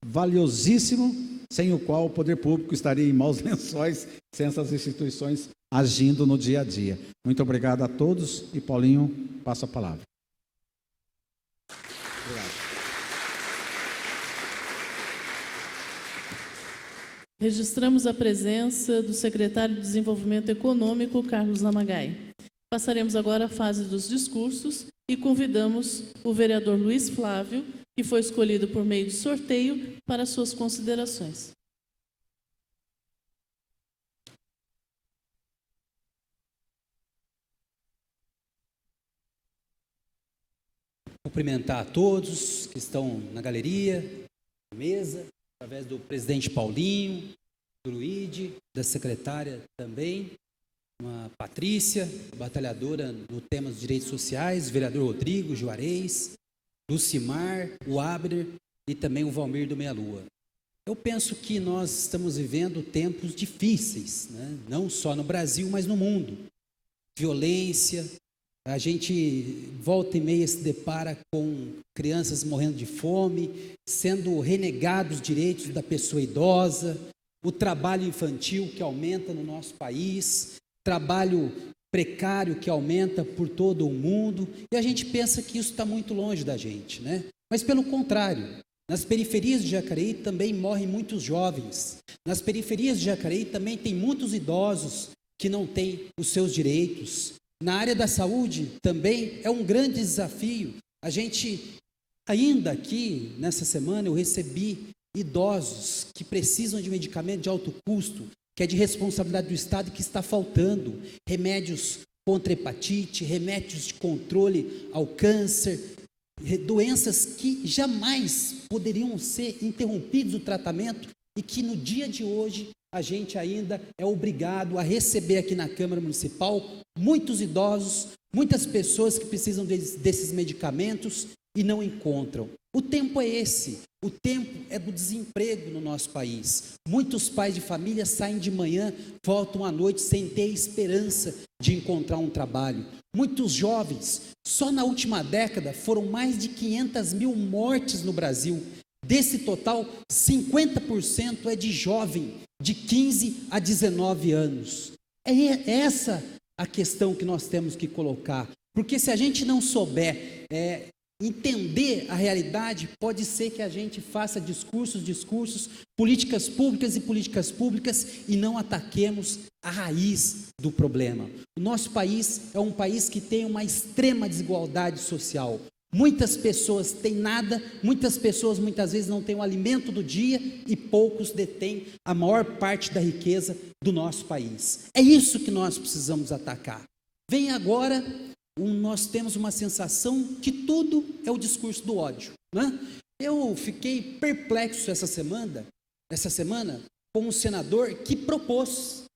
valiosíssimo, sem o qual o poder público estaria em maus lençóis, sem essas instituições agindo no dia a dia. Muito obrigado a todos e Paulinho, passo a palavra. Obrigado. Registramos a presença do secretário de Desenvolvimento Econômico, Carlos Lamagai. Passaremos agora à fase dos discursos e convidamos o vereador Luiz Flávio, que foi escolhido por meio de sorteio, para suas considerações. Cumprimentar a todos que estão na galeria, na mesa, através do presidente Paulinho, do Luíde, da secretária também, uma Patrícia, batalhadora no tema dos direitos sociais, o vereador Rodrigo Juarez, Lucimar, o Abner e também o Valmir do Meia Lua. Eu penso que nós estamos vivendo tempos difíceis, né? Não só no Brasil, mas no mundo. Violência, a gente volta e meia se depara com crianças morrendo de fome, sendo renegados os direitos da pessoa idosa, o trabalho infantil que aumenta no nosso país, trabalho precário que aumenta por todo o mundo, e a gente pensa que isso está muito longe da gente, né? Mas pelo contrário, nas periferias de Jacareí também morrem muitos jovens, nas periferias de Jacareí também tem muitos idosos que não têm os seus direitos. Na área da saúde também é um grande desafio. A gente, ainda aqui, nessa semana, eu recebi idosos que precisam de medicamento de alto custo, que é de responsabilidade do Estado e que está faltando. Remédios contra hepatite, remédios de controle ao câncer, doenças que jamais poderiam ser interrompidos o tratamento e que no dia de hoje a gente ainda é obrigado a receber aqui na Câmara Municipal muitos idosos, muitas pessoas que precisam desses medicamentos e não encontram. O tempo é esse, o tempo é do desemprego no nosso país. Muitos pais de família saem de manhã, voltam à noite sem ter esperança de encontrar um trabalho. Muitos jovens, só na última década foram mais de 500 mil mortes no Brasil Desse total, 50% é de jovem, de 15 a 19 anos. É essa a questão que nós temos que colocar. Porque se a gente não souber entender a realidade, pode ser que a gente faça discursos, políticas públicas e não ataquemos a raiz do problema. O nosso país é um país que tem uma extrema desigualdade social. Muitas pessoas têm nada, muitas pessoas muitas vezes não têm o alimento do dia e poucos detêm a maior parte da riqueza do nosso país. É isso que nós precisamos atacar. Vem agora, nós temos uma sensação que tudo é o discurso do ódio, né? Eu fiquei perplexo essa semana com um senador que propôs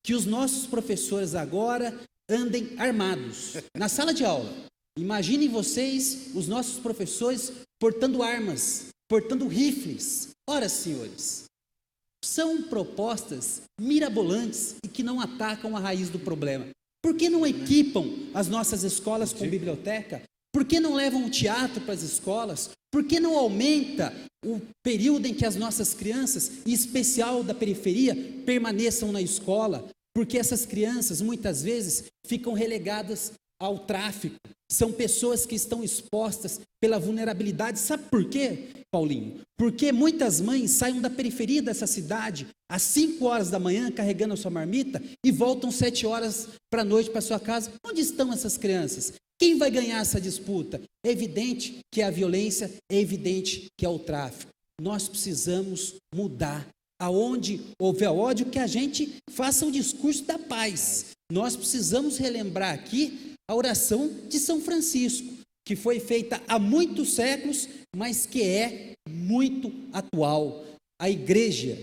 que os nossos professores agora andem armados na sala de aula. Imaginem vocês, os nossos professores, portando armas, portando rifles. Ora, senhores, são propostas mirabolantes e que não atacam a raiz do problema. Por que não equipam as nossas escolas com biblioteca? Por que não levam o teatro para as escolas? Por que não aumenta o período em que as nossas crianças, em especial da periferia, permaneçam na escola? Porque essas crianças, muitas vezes, ficam relegadas ao tráfico. São pessoas que estão expostas pela vulnerabilidade. Sabe por quê, Paulinho? Porque muitas mães saem da periferia dessa cidade às 5 horas da manhã carregando a sua marmita e voltam 7 horas para a noite para sua casa. Onde estão essas crianças? Quem vai ganhar essa disputa? É evidente que é a violência, é evidente que é o tráfico. Nós precisamos mudar. Aonde houver ódio, que a gente faça o discurso da paz. Nós precisamos relembrar aqui a oração de São Francisco, que foi feita há muitos séculos, mas que é muito atual. A igreja,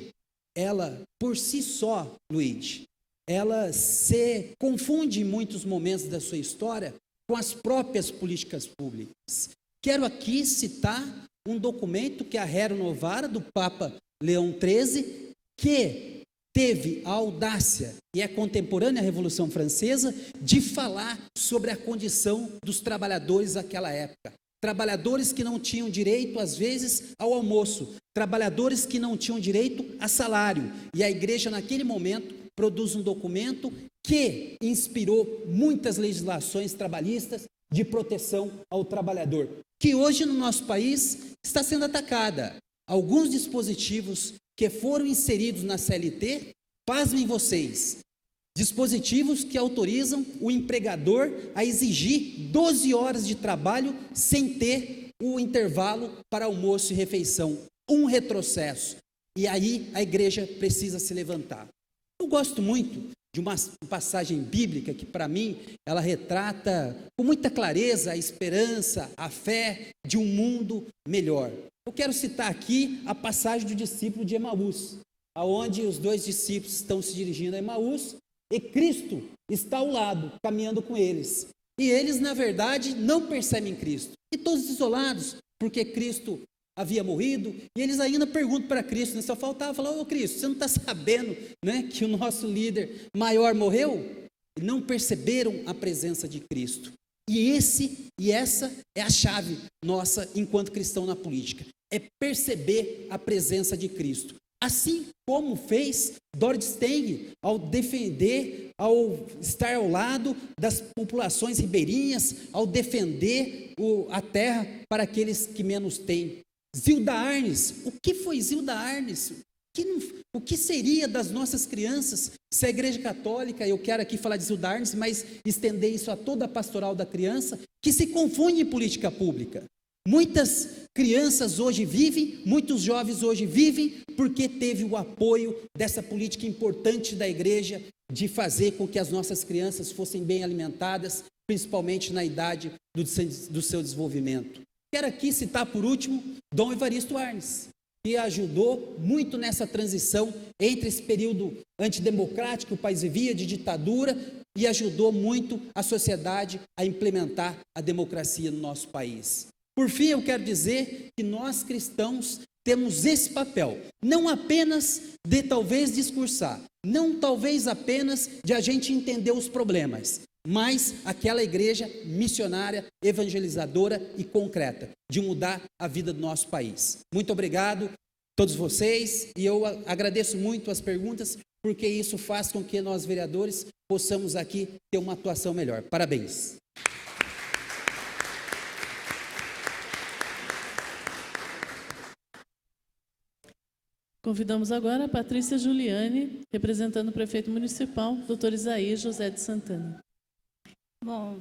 ela, por si só, Luiz, ela se confunde em muitos momentos da sua história com as próprias políticas públicas. Quero aqui citar um documento que é a Rerum Novarum do Papa Leão XIII, que teve a audácia, e é contemporânea à Revolução Francesa, de falar sobre a condição dos trabalhadores daquela época. Trabalhadores que não tinham direito, às vezes, ao almoço. Trabalhadores que não tinham direito a salário. E a igreja, naquele momento, produz um documento que inspirou muitas legislações trabalhistas de proteção ao trabalhador, que hoje no nosso país está sendo atacada. Alguns dispositivos que foram inseridos na CLT, pasmem vocês, dispositivos que autorizam o empregador a exigir 12 horas de trabalho sem ter o intervalo para almoço e refeição. Um retrocesso. E aí a igreja precisa se levantar. Eu gosto muito de uma passagem bíblica que, para mim, ela retrata com muita clareza a esperança, a fé de um mundo melhor. Eu quero citar aqui a passagem do discípulo de Emaús, aonde os 2 discípulos estão se dirigindo a Emaús e Cristo está ao lado, caminhando com eles. E eles, na verdade, não percebem Cristo. E todos isolados, porque Cristo havia morrido, e eles ainda perguntam para Cristo, né? Só faltava falar: ô Cristo, você não está sabendo, né, que o nosso líder maior morreu? E não perceberam a presença de Cristo. E essa é a chave nossa enquanto cristão na política. É perceber a presença de Cristo. Assim como fez Dorothy Stang ao defender, ao estar ao lado das populações ribeirinhas, ao defender a terra para aqueles que menos têm. Zilda Arnes, o que foi Zilda Arnes? O que seria das nossas crianças se a Igreja Católica, eu quero aqui falar de Zilda Arnes, mas estender isso a toda a pastoral da criança, que se confunde em política pública. Muitas crianças hoje vivem, muitos jovens hoje vivem, porque teve o apoio dessa política importante da igreja de fazer com que as nossas crianças fossem bem alimentadas, principalmente na idade do seu desenvolvimento. Quero aqui citar, por último, Dom Evaristo Arnes, que ajudou muito nessa transição entre esse período antidemocrático que o país vivia, de ditadura, e ajudou muito a sociedade a implementar a democracia no nosso país. Por fim, eu quero dizer que nós cristãos temos esse papel, não apenas de talvez discursar, não talvez apenas de a gente entender os problemas, mas aquela igreja missionária, evangelizadora e concreta, de mudar a vida do nosso país. Muito obrigado a todos vocês, e eu agradeço muito as perguntas, porque isso faz com que nós, vereadores, possamos aqui ter uma atuação melhor. Parabéns. Convidamos agora a Patrícia Juliane, representando o prefeito municipal, doutor Isaías José de Santana. Bom,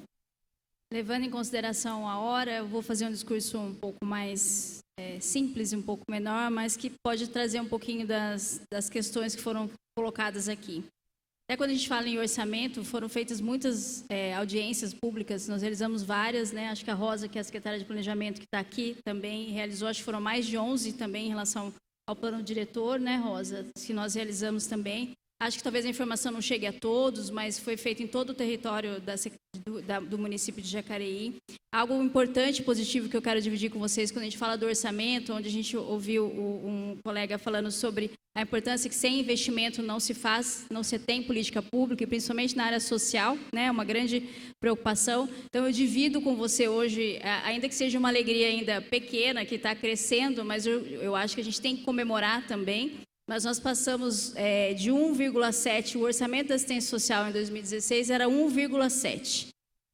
levando em consideração a hora, eu vou fazer um discurso um pouco mais simples e um pouco menor, mas que pode trazer um pouquinho das questões que foram colocadas aqui. Até quando a gente fala em orçamento, foram feitas muitas audiências públicas, nós realizamos várias, né? Acho que a Rosa, que é a secretária de Planejamento, que está aqui, também realizou, acho que foram mais de 11 também em relação ao plano diretor, né, Rosa, que nós realizamos também. Acho que talvez a informação não chegue a todos, mas foi feito em todo o território do município de Jacareí. Algo importante e positivo que eu quero dividir com vocês, quando a gente fala do orçamento, onde a gente ouviu um colega falando sobre a importância que sem investimento não se tem política pública, e principalmente na área social, né, uma grande preocupação. Então, eu divido com você hoje, ainda que seja uma alegria ainda pequena, que está crescendo, mas eu acho que a gente tem que comemorar também. Mas nós passamos de 1,7, o orçamento da assistência social em 2016 era 1,7.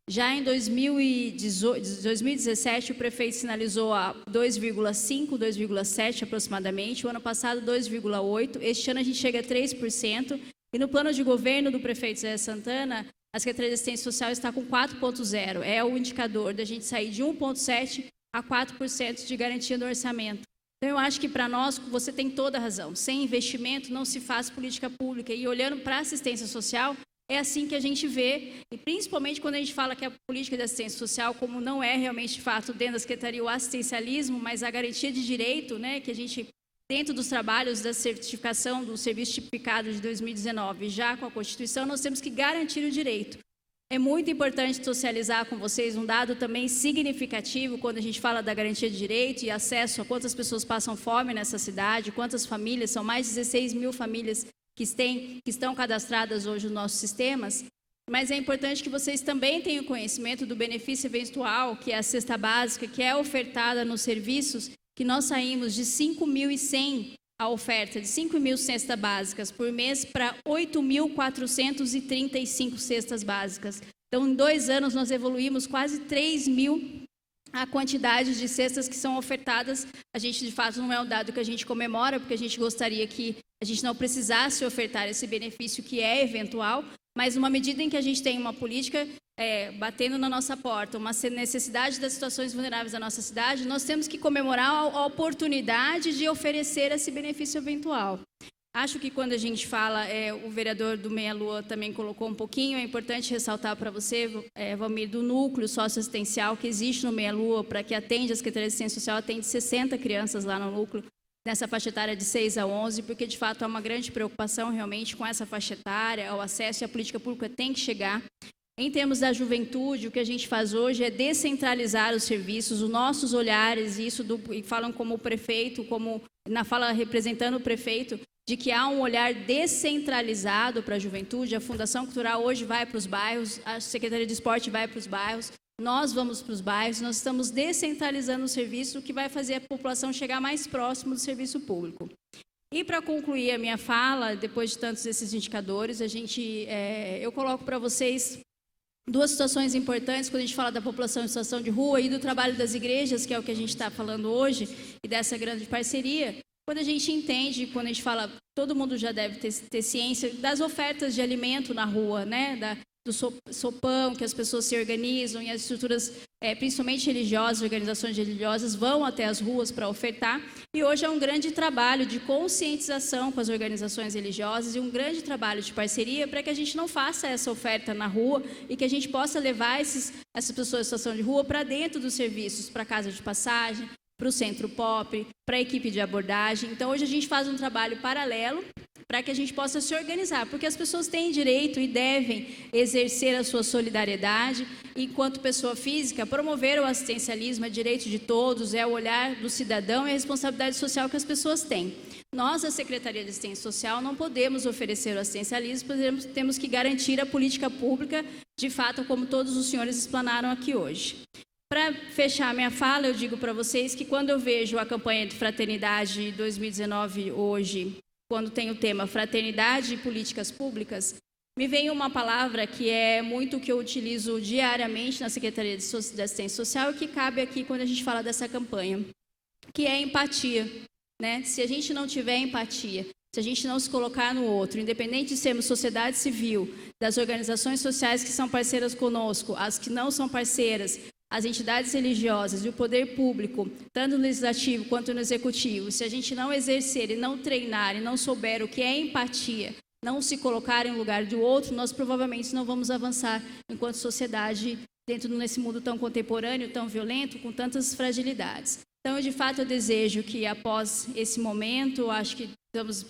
Já em 2017, o prefeito sinalizou a 2,5, 2,7 aproximadamente. O ano passado, 2,8. Este ano a gente chega a 3%. E no plano de governo do prefeito Zé Santana, a Secretaria de Assistência Social está com 4,0. É o indicador da gente sair de 1,7 a 4% de garantia do orçamento. Então, eu acho que para nós, você tem toda a razão. Sem investimento não se faz política pública. E olhando para a assistência social, é assim que a gente vê, e principalmente quando a gente fala que a política de assistência social, como não é realmente de fato dentro da Secretaria o assistencialismo, mas a garantia de direito, né, que a gente, dentro dos trabalhos da certificação do serviço tipificado de 2019, já com a Constituição, nós temos que garantir o direito. É muito importante socializar com vocês um dado também significativo quando a gente fala da garantia de direito e acesso a quantas pessoas passam fome nessa cidade, quantas famílias, são mais de 16 mil famílias que estão cadastradas hoje nos nossos sistemas, mas é importante que vocês também tenham conhecimento do benefício eventual, que é a cesta básica, que é ofertada nos serviços, que nós saímos de 5.100 a oferta de 5.000 cestas básicas por mês para 8.435 cestas básicas. Então, em 2 anos, nós evoluímos quase 3.000 a quantidade de cestas que são ofertadas. A gente, de fato, não é um dado que a gente comemora, porque a gente gostaria que a gente não precisasse ofertar esse benefício que é eventual, mas numa medida em que a gente tem uma política batendo na nossa porta, uma necessidade das situações vulneráveis da nossa cidade, nós temos que comemorar a oportunidade de oferecer esse benefício eventual. Acho que quando a gente fala, o vereador do Meia Lua também colocou um pouquinho, é importante ressaltar para você, Valmir, do núcleo socioassistencial que existe no Meia Lua, para que atende a Secretaria de Assistência Social, atende 60 crianças lá no núcleo, nessa faixa etária de 6 a 11, porque de fato há uma grande preocupação realmente com essa faixa etária, ao acesso, e a política pública tem que chegar. Em termos da juventude, o que a gente faz hoje é descentralizar os serviços, os nossos olhares, e falam como o prefeito, como na fala representando o prefeito, de que há um olhar descentralizado para a juventude. A Fundação Cultural hoje vai para os bairros, a Secretaria de Esporte vai para os bairros, nós vamos para os bairros, nós estamos descentralizando o serviço, o que vai fazer a população chegar mais próximo do serviço público. E para concluir a minha fala, depois de tantos esses indicadores, eu coloco para vocês 2 situações importantes quando a gente fala da população em situação de rua e do trabalho das igrejas, que é o que a gente está falando hoje, e dessa grande parceria. Quando a gente entende, quando a gente fala, todo mundo já deve ter ciência das ofertas de alimento na rua, né? Do sopão, que as pessoas se organizam e as estruturas, principalmente religiosas, organizações religiosas, vão até as ruas para ofertar. E hoje é um grande trabalho de conscientização com as organizações religiosas e um grande trabalho de parceria para que a gente não faça essa oferta na rua e que a gente possa levar essas pessoas em situação de rua para dentro dos serviços, para a casa de passagem, para o centro pop, para a equipe de abordagem. Então, hoje a gente faz um trabalho paralelo para que a gente possa se organizar, porque as pessoas têm direito e devem exercer a sua solidariedade. Enquanto pessoa física, promover o assistencialismo é direito de todos, é o olhar do cidadão e a responsabilidade social que as pessoas têm. Nós, da Secretaria de Assistência Social, não podemos oferecer o assistencialismo, temos que garantir a política pública, de fato, como todos os senhores explanaram aqui hoje. Para fechar minha fala, eu digo para vocês que quando eu vejo a campanha de fraternidade 2019 hoje, quando tem o tema fraternidade e políticas públicas, me vem uma palavra que é muito que eu utilizo diariamente na Secretaria de Assistência Social e que cabe aqui quando a gente fala dessa campanha, que é empatia. Né? Se a gente não tiver empatia, se a gente não se colocar no outro, independente de sermos sociedade civil, das organizações sociais que são parceiras conosco, as que não são parceiras, as entidades religiosas e o poder público, tanto no legislativo quanto no executivo, se a gente não exercer e não treinar e não souber o que é empatia, não se colocar em lugar do outro, nós provavelmente não vamos avançar enquanto sociedade dentro desse mundo tão contemporâneo, tão violento, com tantas fragilidades. Então, de fato, eu desejo que após esse momento, acho que estamos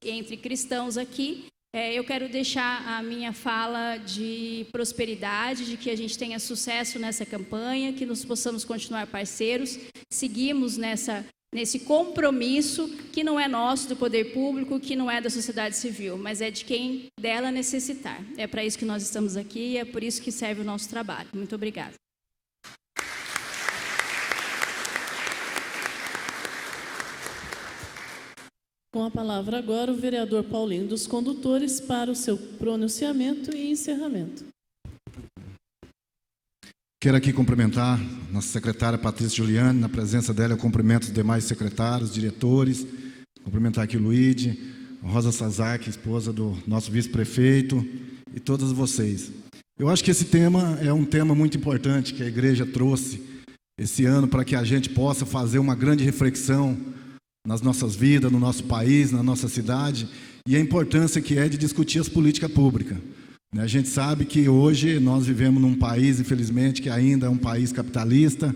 entre cristãos aqui, eu quero deixar a minha fala de prosperidade, de que a gente tenha sucesso nessa campanha, que nós possamos continuar parceiros, seguimos nesse compromisso que não é nosso, do poder público, que não é da sociedade civil, mas é de quem dela necessitar. É para isso que nós estamos aqui e é por isso que serve o nosso trabalho. Muito obrigada. Com a palavra agora o vereador Paulinho dos Condutores para o seu pronunciamento e encerramento. Quero aqui cumprimentar nossa secretária Patrícia Giuliani, na presença dela eu cumprimento os demais secretários, diretores, cumprimentar aqui o Luíde, Rosa Sazaki, esposa do nosso vice-prefeito e todos vocês. Eu acho que esse tema é um tema muito importante que a igreja trouxe esse ano para que a gente possa fazer uma grande reflexão nas nossas vidas, no nosso país, na nossa cidade, e a importância que é de discutir as políticas públicas. A gente sabe que hoje nós vivemos num país, infelizmente, que ainda é um país capitalista,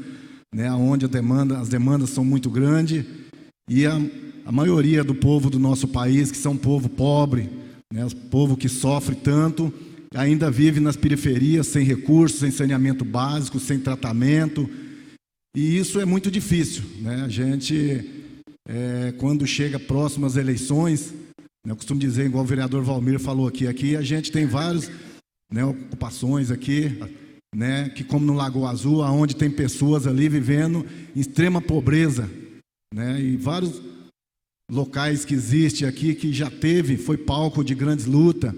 onde as demandas são muito grandes, e a maioria do povo do nosso país, que são povo pobre, povo que sofre tanto, ainda vive nas periferias, sem recursos, sem saneamento básico, sem tratamento, e isso é muito difícil. A gente... quando chega próximo às eleições, eu costumo dizer, igual o vereador Valmir falou aqui a gente tem várias ocupações aqui, que como no Lagoa Azul, onde tem pessoas ali vivendo em extrema pobreza, e vários locais que existem aqui, que já foi palco de grandes lutas,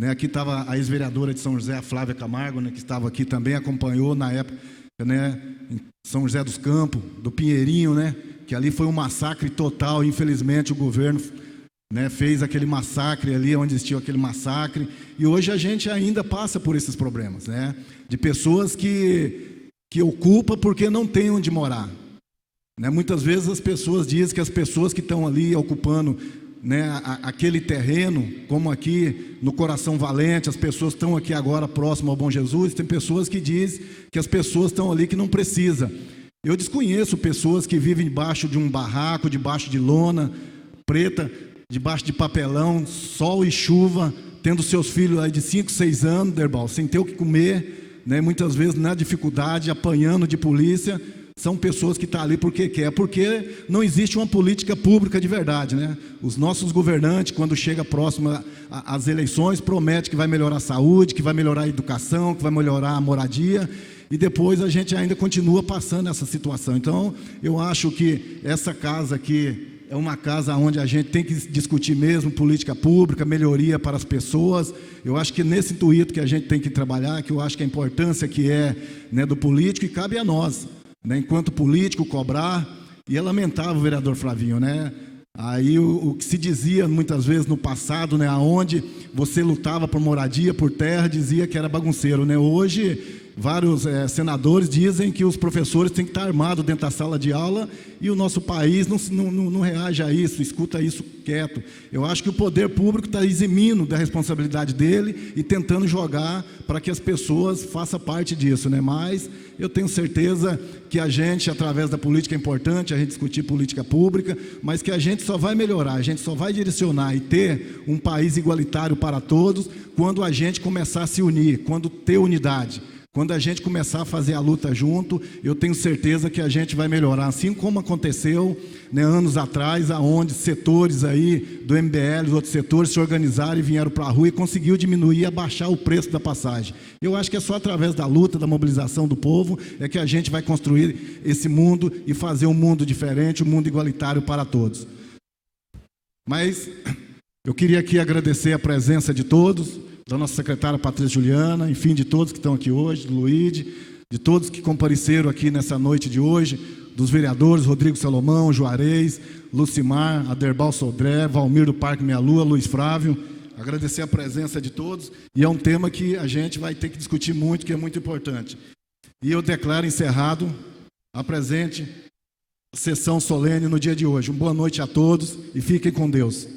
aqui estava a ex-vereadora de São José, a Flávia Camargo, que estava aqui também, acompanhou na época, em São José dos Campos, do Pinheirinho, que ali foi um massacre total, infelizmente o governo fez aquele massacre ali, onde existiu aquele massacre, e hoje a gente ainda passa por esses problemas, de pessoas que ocupam porque não tem onde morar. Muitas vezes as pessoas dizem que as pessoas que estão ali ocupando aquele terreno, como aqui no Coração Valente, as pessoas estão aqui agora próximo ao Bom Jesus, tem pessoas que dizem que as pessoas estão ali que não precisam. Eu desconheço pessoas que vivem debaixo de um barraco, debaixo de lona preta, debaixo de papelão, sol e chuva, tendo seus filhos aí de 5, 6 anos, Derbal, sem ter o que comer, muitas vezes na dificuldade, apanhando de polícia. São pessoas que estão ali porque quer, porque não existe uma política pública de verdade. Os nossos governantes, quando chega próximo às eleições, prometem que vai melhorar a saúde, que vai melhorar a educação, que vai melhorar a moradia, e depois a gente ainda continua passando essa situação. Então, eu acho que essa casa aqui é uma casa onde a gente tem que discutir mesmo política pública, melhoria para as pessoas. Eu acho que nesse intuito que a gente tem que trabalhar, que eu acho que a importância que é do político, e cabe a nós, enquanto político, cobrar. E é lamentável, vereador Flavinho, aí o que se dizia muitas vezes no passado, aonde você lutava por moradia, por terra, dizia que era bagunceiro, Hoje vários senadores dizem que os professores têm que estar armados dentro da sala de aula, e o nosso país não reage a isso, escuta isso quieto. Eu acho que o poder público está eximindo da responsabilidade dele e tentando jogar para que as pessoas façam parte disso, Mas eu tenho certeza que a gente, através da política, é importante a gente discutir política pública, mas que a gente só vai melhorar, a gente só vai direcionar e ter um país igualitário para todos quando a gente começar a se unir, quando ter unidade. Quando a gente começar a fazer a luta junto, eu tenho certeza que a gente vai melhorar, assim como aconteceu, né, anos atrás, aonde setores aí do MBL, os outros setores se organizaram e vieram para a rua e conseguiu diminuir e abaixar o preço da passagem. Eu acho que é só através da luta, da mobilização do povo, é que a gente vai construir esse mundo e fazer um mundo diferente, um mundo igualitário para todos. Mas eu queria aqui agradecer a presença de todos, da nossa secretária Patrícia Juliana, enfim, de todos que estão aqui hoje, do Luíde, de todos que compareceram aqui nessa noite de hoje, dos vereadores Rodrigo Salomão, Juarez, Lucimar, Aderbal Sodré, Valmir do Parque Meia Lua, Luiz Frávio. Agradecer a presença de todos, e é um tema que a gente vai ter que discutir muito, que é muito importante. E eu declaro encerrado a presente sessão solene no dia de hoje. Uma boa noite a todos e fiquem com Deus.